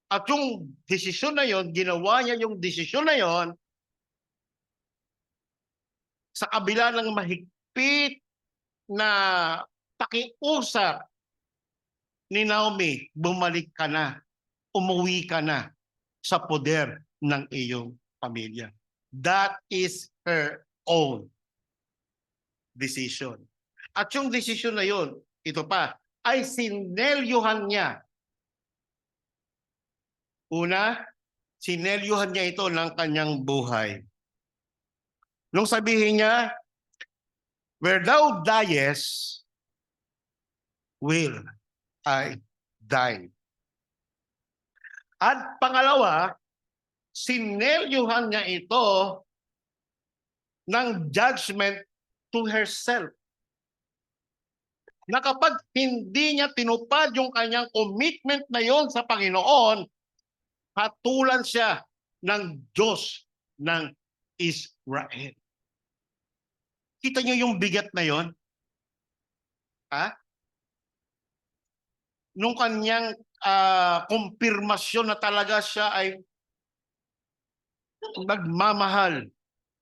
S1: At yung desisyon na yon, ginawa niya yung desisyon na yon sa kabila ng mahigpit na pakiusap ni Naomi, bumalik ka na, umuwi ka na sa poder ng iyong pamilya. That is her own decision. At yung decision na yon, ito pa, ay sinelyuhan niya. Una, sinelyuhan niya ito ng kanyang buhay. Nung sabihin niya, where thou diest, will I die. At pangalawa, sinelyuhan niya ito ng judgment to herself. Na kapag hindi niya tinupad yung kanyang commitment na yon sa Panginoon, hatulan siya ng Diyos ng Israel. Kita niyo yung bigat na yon? Ha? Nung kanyang kumpirmasyon na talaga siya ay magmamahal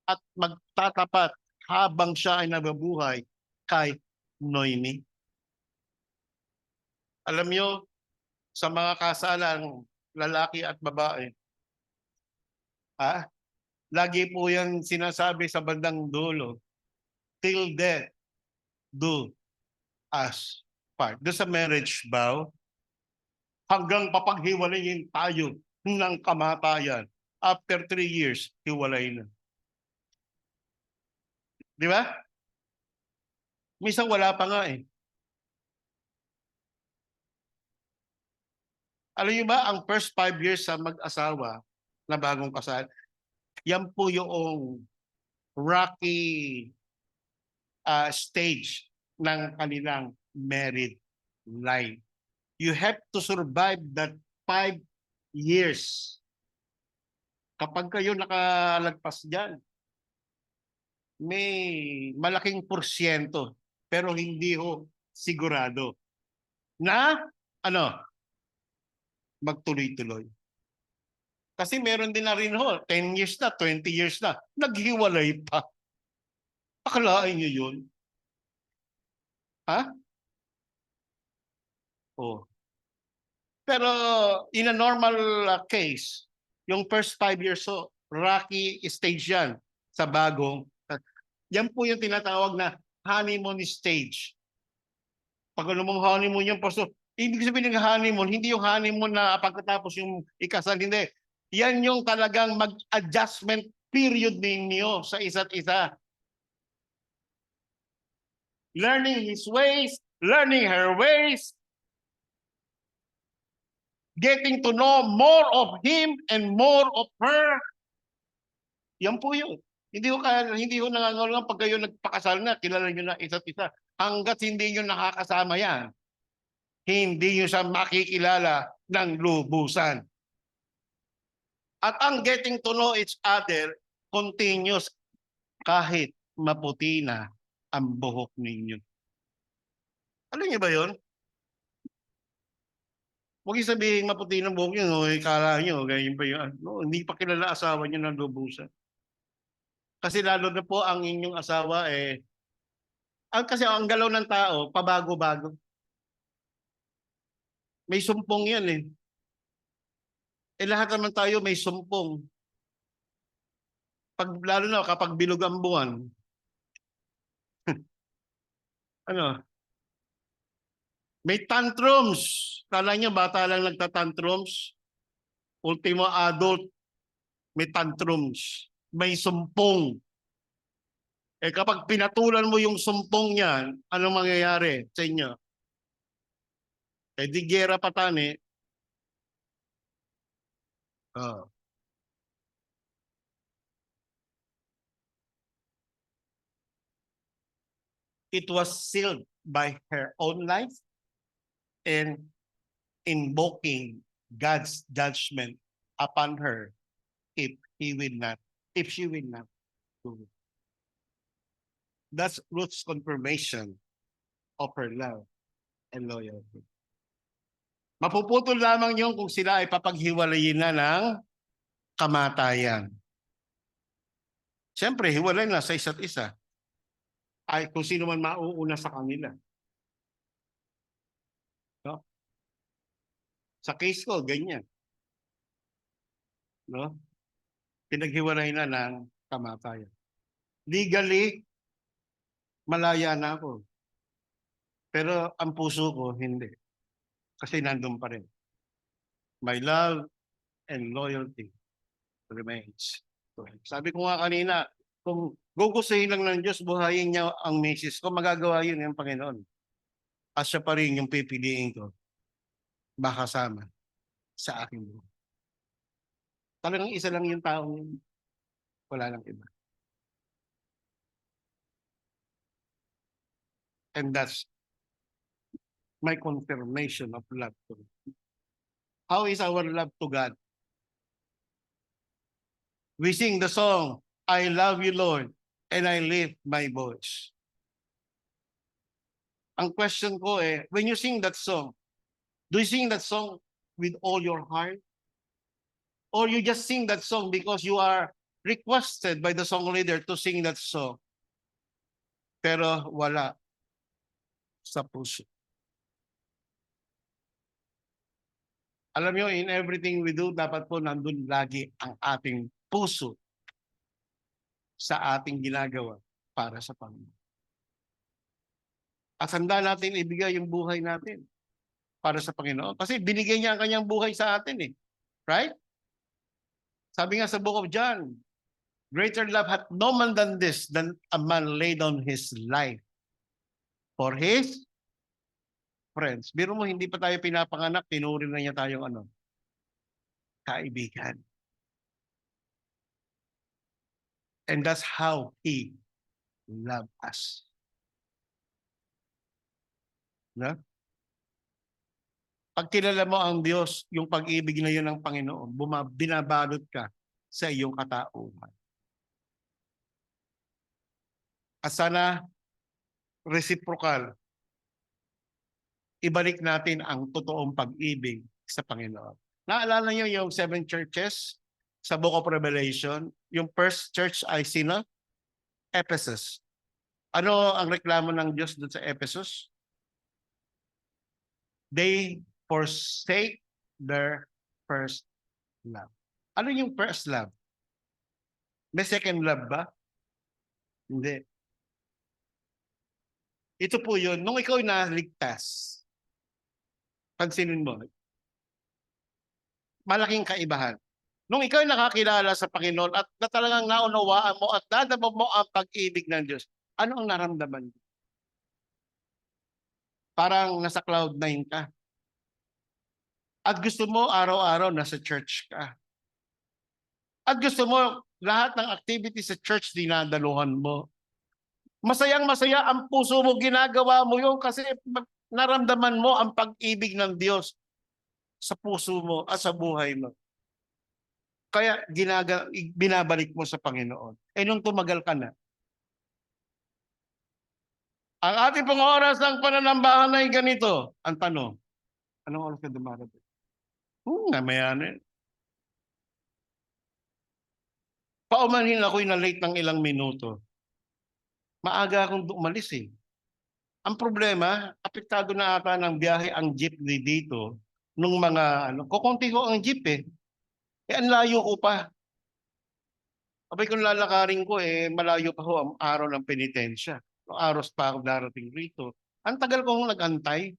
S1: at magtatapat habang siya ay nababuhay kay Noemi. Alam niyo, sa mga kasalang lalaki at babae, lagi po yan sinasabi sa bandang dulo, till death do us part. Doon sa marriage vow, hanggang papaghiwalayin tayo ng kamatayan. After 3 years, hiwalay na. Di ba? Minsan wala pa nga eh. Alam niyo ba, ang first 5 years sa mag-asawa na bagong kasal, yan po yung rocky stage ng kanilang married life. You have to survive that 5 years Kapag kayo nakalagpas dyan, may malaking porsyento, pero hindi ho sigurado na ano, magtuloy-tuloy. Kasi meron din na rin ho, 10 years na, 20 years na, naghiwalay pa. Akalain nyo yun? Ha? Oh. Pero in a normal case, yung first 5 years so, rocky stage yan sa bagong. Yan po yung tinatawag na honeymoon stage. Pag ano mong honeymoon yung pasto, ibig sabihin ng honeymoon, hindi yung honeymoon na pagkatapos yung ikasal, hindi. Yan yung talagang mag-adjustment period ninyo sa isa't isa. Learning his ways, learning her ways, getting to know more of him and more of her. Yan po yun. Hindi ko nangangahulugan pag kayo nagpakasal na, kilala nyo na isa't isa. Hanggat hindi nyo nakakasama yan, hindi nyo siya makikilala ng lubusan. At ang getting to know each other continuous kahit maputi na ang buhok ninyo. Alam niyo ba yun? Huwag yung sabihin maputi ng buhok nyo, no? Kala nyo, ganyan ba yun? No, hindi pa kilala asawa nyo ng lubusan. Kasi lalo na po ang inyong asawa kasi ang galaw ng tao, pabago-bago. May sumpong yan eh. Lahat naman tayo may sumpong. Lalo na kapag bilog ang buwan, ano, may tantrums. Kala niyo bata lang nagtatantrums? Ultimo adult, may tantrums. May sumpong. Kapag pinatulan mo yung sumpong niyan, anong mangyayari sa inyo? Di gera patani. Oh. It was sealed by her own life and invoking God's judgment upon her if she will not do it. That's Ruth's confirmation of her love and loyalty. Mapuputol lamang yun kung sila ay papaghiwalayin na ng kamatayan. Siyempre, hiwalay na sa isa't isa. Ay kung sino man mauuna sa kanila. No? Sa case ko, ganyan. No? Pinaghiwalay na ng kamatayan. Legally, malaya na ako. Pero ang puso ko, hindi. Kasi nandun pa rin. My love and loyalty remains. So, sabi ko nga kanina, kung gugustuhin lang ng Diyos, buhayin niya ang misis ko, magagawa yun ng Panginoon. At siya pa rin yung pipiliin ko, makasama sa aking buhay. Talagang isa lang yung taong yun. Wala lang iba. And that's my confirmation of love to God. How is our love to God? We sing the song, I love you, Lord, and I lift my voice. Ang question ko when you sing that song, do you sing that song with all your heart? Or you just sing that song because you are requested by the song leader to sing that song? Pero wala sa puso. Alam nyo, in everything we do, dapat po nandun lagi ang ating puso sa ating ginagawa para sa Panginoon. At handa natin ibigay yung buhay natin para sa Panginoon. Kasi binigay niya ang kanyang buhay sa atin eh. Right? Sabi nga sa book of John, greater love hath no man than this, than a man lay down his life for his friends. Biro mo, hindi pa tayo pinapanganak, tinuring na niya tayong kaibigan. And that's how He loved us. No? Pag kilala mo ang Diyos, yung pag-ibig na yun ng Panginoon, binabalot ka sa iyong katauhan. At sana reciprocal, ibalik natin ang totoong pag-ibig sa Panginoon. Naalala niyo yung 7 churches sa Book of Revelation? Yung first church ay sino? Ephesus. Ano ang reklamo ng Diyos doon sa Ephesus? They forsake their first love. Ano yung first love? May second love ba? Hindi. Ito po yun. Nung ikaw naligtas, pansinin mo, malaking kaibahan. Nung ikaw nakakilala sa Panginoon at na talagang naunawaan mo at dadama mo ang pag-ibig ng Diyos, ano ang naramdaman mo? Parang nasa cloud 9 ka. At gusto mo araw-araw nasa church ka. At gusto mo lahat ng activity sa church dinadaluhan mo. Masayang-masaya ang puso mo, ginagawa mo yun kasi naramdaman mo ang pag-ibig ng Diyos sa puso mo at sa buhay mo. Kaya binabalik mo sa Panginoon. Eh nung tumagal ka na, ang ating pong oras ng pananambahan ay ganito. Ang tanong, anong oras ka dumarating? Namaya na yun. Paumanhin ako'y na late ng ilang minuto. Maaga akong umalis eh. Ang problema, apektado na ata ng biyahe ang jeepney dito nung mga kukunti ko ang jeep eh. Eh ang layo ko pa. Abay kung lalakarin ko eh, malayo pa ho ang araw ng penitensya. Aros pa ako darating rito. Ang tagal kong nag-antay.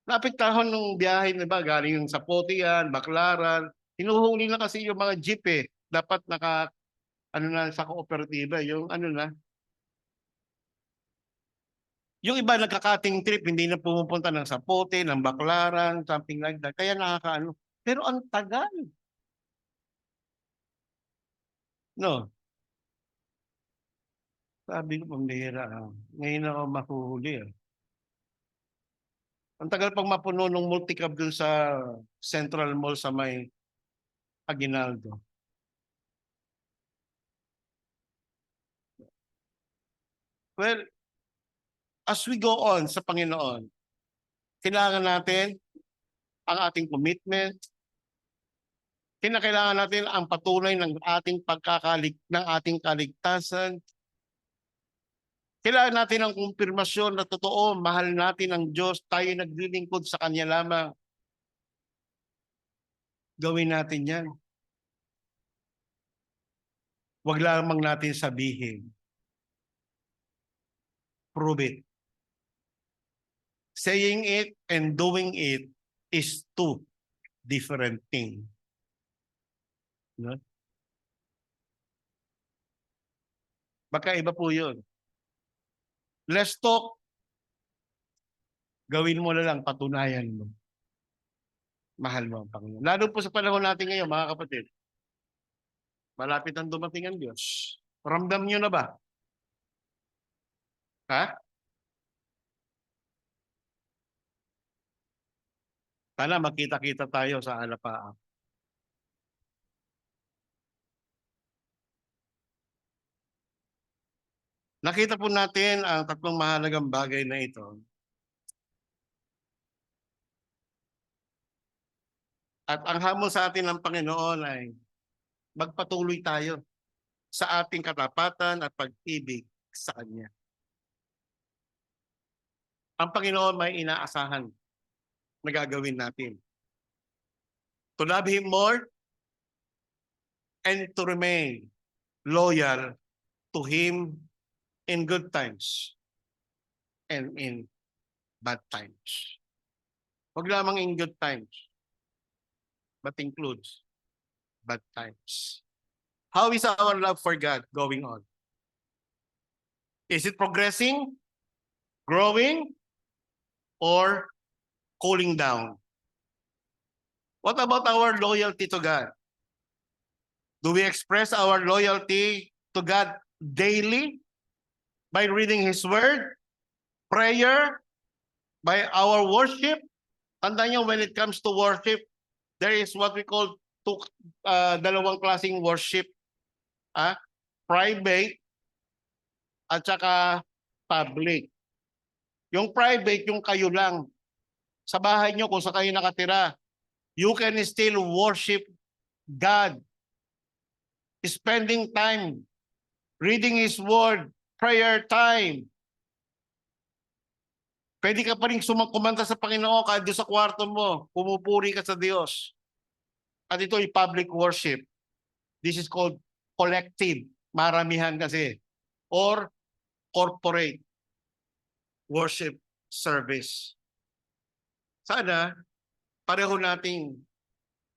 S1: Naapektahan ng biyahe na ba, galing sa Potian, Baclaran. Hinuhuli na kasi yung mga jeep eh. Dapat na sa kooperatiba, yung na. Yung iba nagkakating trip, hindi na pumupunta ng Sapote, ng Baclaran, something like that. Kaya nakakaano. Pero ang tagal. No. Sabi ko, pambihira. Ngayon ako mahuhuli. Ang tagal pang mapuno ng multicab dun sa Central Mall sa may Aguinaldo. Well, as we go on sa Panginoon, kailangan natin ang ating commitment, kinakailangan natin ang patunay ng ating ng ating kaligtasan. Kailangan natin ang kumpirmasyon na totoo, mahal natin ang Diyos, tayo naglilingkod sa Kanya lamang. Gawin natin yan. Huwag lamang natin sabihin. Prove it. Saying it and doing it is two different things. No? Magkaiba po yun. Let's talk. Gawin mo na lang, patunayan mo. Mahal mo ang Panginoon. Lalo po sa panahon natin ngayon, mga kapatid. Malapit ang dumating ang Diyos. Ramdam nyo na ba? Ha? Sana makita-kita tayo sa alapaap. Nakita po natin ang tatlong mahalagang bagay na ito. At ang hamon sa atin ng Panginoon ay magpatuloy tayo sa ating katapatan at pag-ibig sa Kanya. Ang Panginoon may inaasahan na gagawin natin. To love Him more and to remain loyal to Him in good times and in bad times. Huwag lamang in good times, but includes bad times. How is our love for God going on? Is it progressing, growing, or cooling down? What about our loyalty to God? Do we express our loyalty to God daily by reading His Word, prayer, by our worship? Tandaan niyo, when it comes to worship, there is what we call dalawang klaseng worship, private at saka public. Yung private, yung kayo lang. Sa bahay nyo, kung saan kayo nakatira, you can still worship God. Spending time, reading His Word, prayer time. Pwede ka pa rin kumanta sa Panginoon kahit doon sa kwarto mo. Pumupuri ka sa Diyos. At ito ay public worship. This is called collective. Maramihan kasi. Or corporate worship service. Sana pareho nating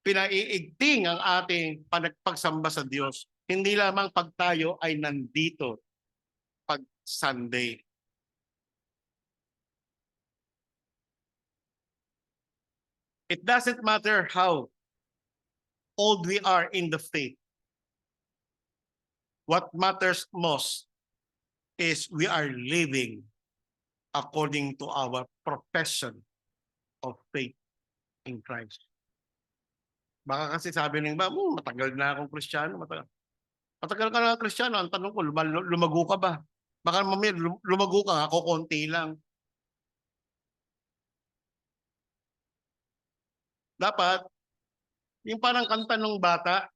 S1: pinaiigting ang ating pagsamba sa Diyos. Hindi lamang pag tayo ay nandito pag Sunday. It doesn't matter how old we are in the faith. What matters most is we are living according to our profession of faith in Christ. Baka kasi sabi ng iba, matagal na akong Kristiyano. Matagal ka na Kristiyano. Ang tanong ko, lumago ka ba? Baka mamaya lumago ka, ako konti lang. Dapat, yung parang kanta ng bata,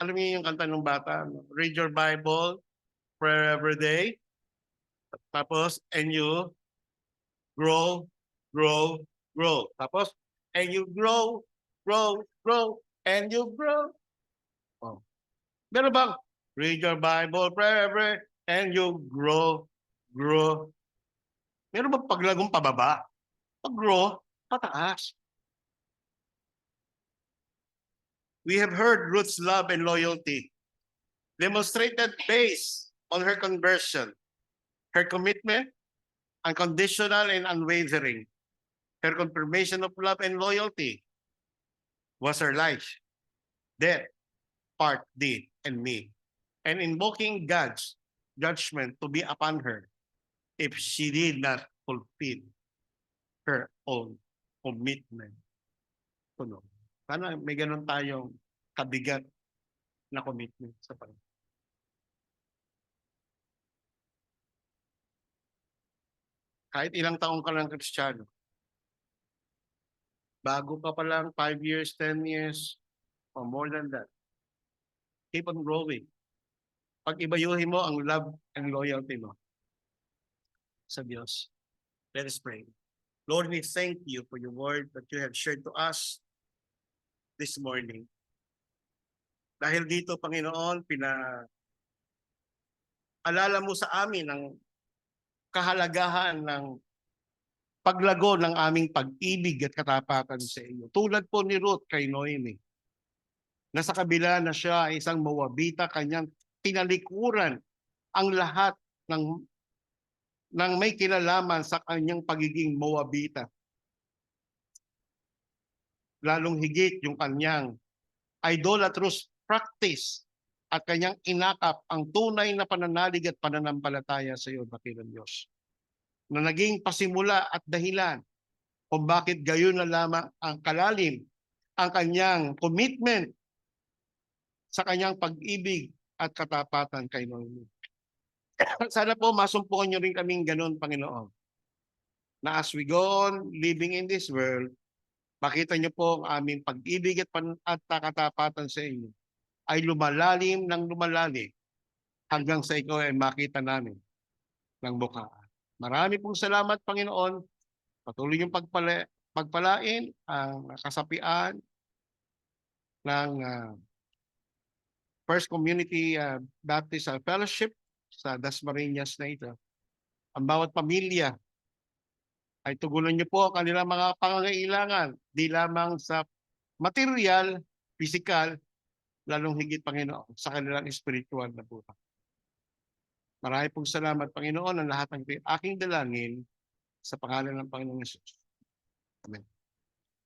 S1: alam niyo yung kanta ng bata, read your Bible, pray every day, tapos, and you grow, grow, grow. Tapos, and you grow, grow, grow, and you grow. Oh. Meron bang, read your Bible, pray every, and you grow, grow. Meron bang paglagong pababa? Pag-grow, pataas. We have heard Ruth's love and loyalty demonstrated based on her conversion, her commitment, unconditional and unwavering. Her confirmation of love and loyalty was her life, death, part, deed, and me, and invoking God's judgment to be upon her if she did not fulfill her own commitment to know. Sana may ganun tayong kabigat na commitment sa Panginoon. Kahit ilang taong ka lang Kristiyano, bago ka pa lang 5 years, 10 years, or more than that, keep on growing. Pag-ibayuhin mo ang love and loyalty mo sa Diyos. Let us pray. Lord, we thank you for your word that you have shared to us this morning. Dahil dito, Panginoon, alala mo sa amin ang kahalagahan ng paglago ng aming pag-ibig at katapatan sa iyo. Tulad po ni Ruth kay Noemi, na sa kabila na siya ay isang Moabita, kanyang tinalikuran ang lahat ng may kinalaman sa kanyang pagiging Moabita. Lalong higit yung kanyang idolatrous practice at kanyang inakap ang tunay na pananalig at pananampalataya sa iyo, dakilang Diyos, na naging pasimula at dahilan kung bakit gayon na lamang ang kalalim ang kanyang commitment sa kanyang pag-ibig at katapatan kay Noemi. Sana po masumpukan niyo rin kaming ganun, Panginoon, na as we go on living in this world, makita niyo po ang aming pag-ibig at katapatan sa inyo ay lumalalim ng lumalalim hanggang sa ikaw ay makita namin ng bukaan. Marami pong salamat, Panginoon. Patuloy yung pagpalain ang kasapian ng First Community Baptist Fellowship sa Dasmariñas na ito. Ang bawat pamilya ay tugunan niyo po ang kanilang mga pangangailangan, di lamang sa material, physical, lalong higit, Panginoon, sa kanilang spiritual na buhay. Marami pong salamat, Panginoon, ang lahat ng aking dalangin sa pangalan ng Panginoong Hesus. Amen.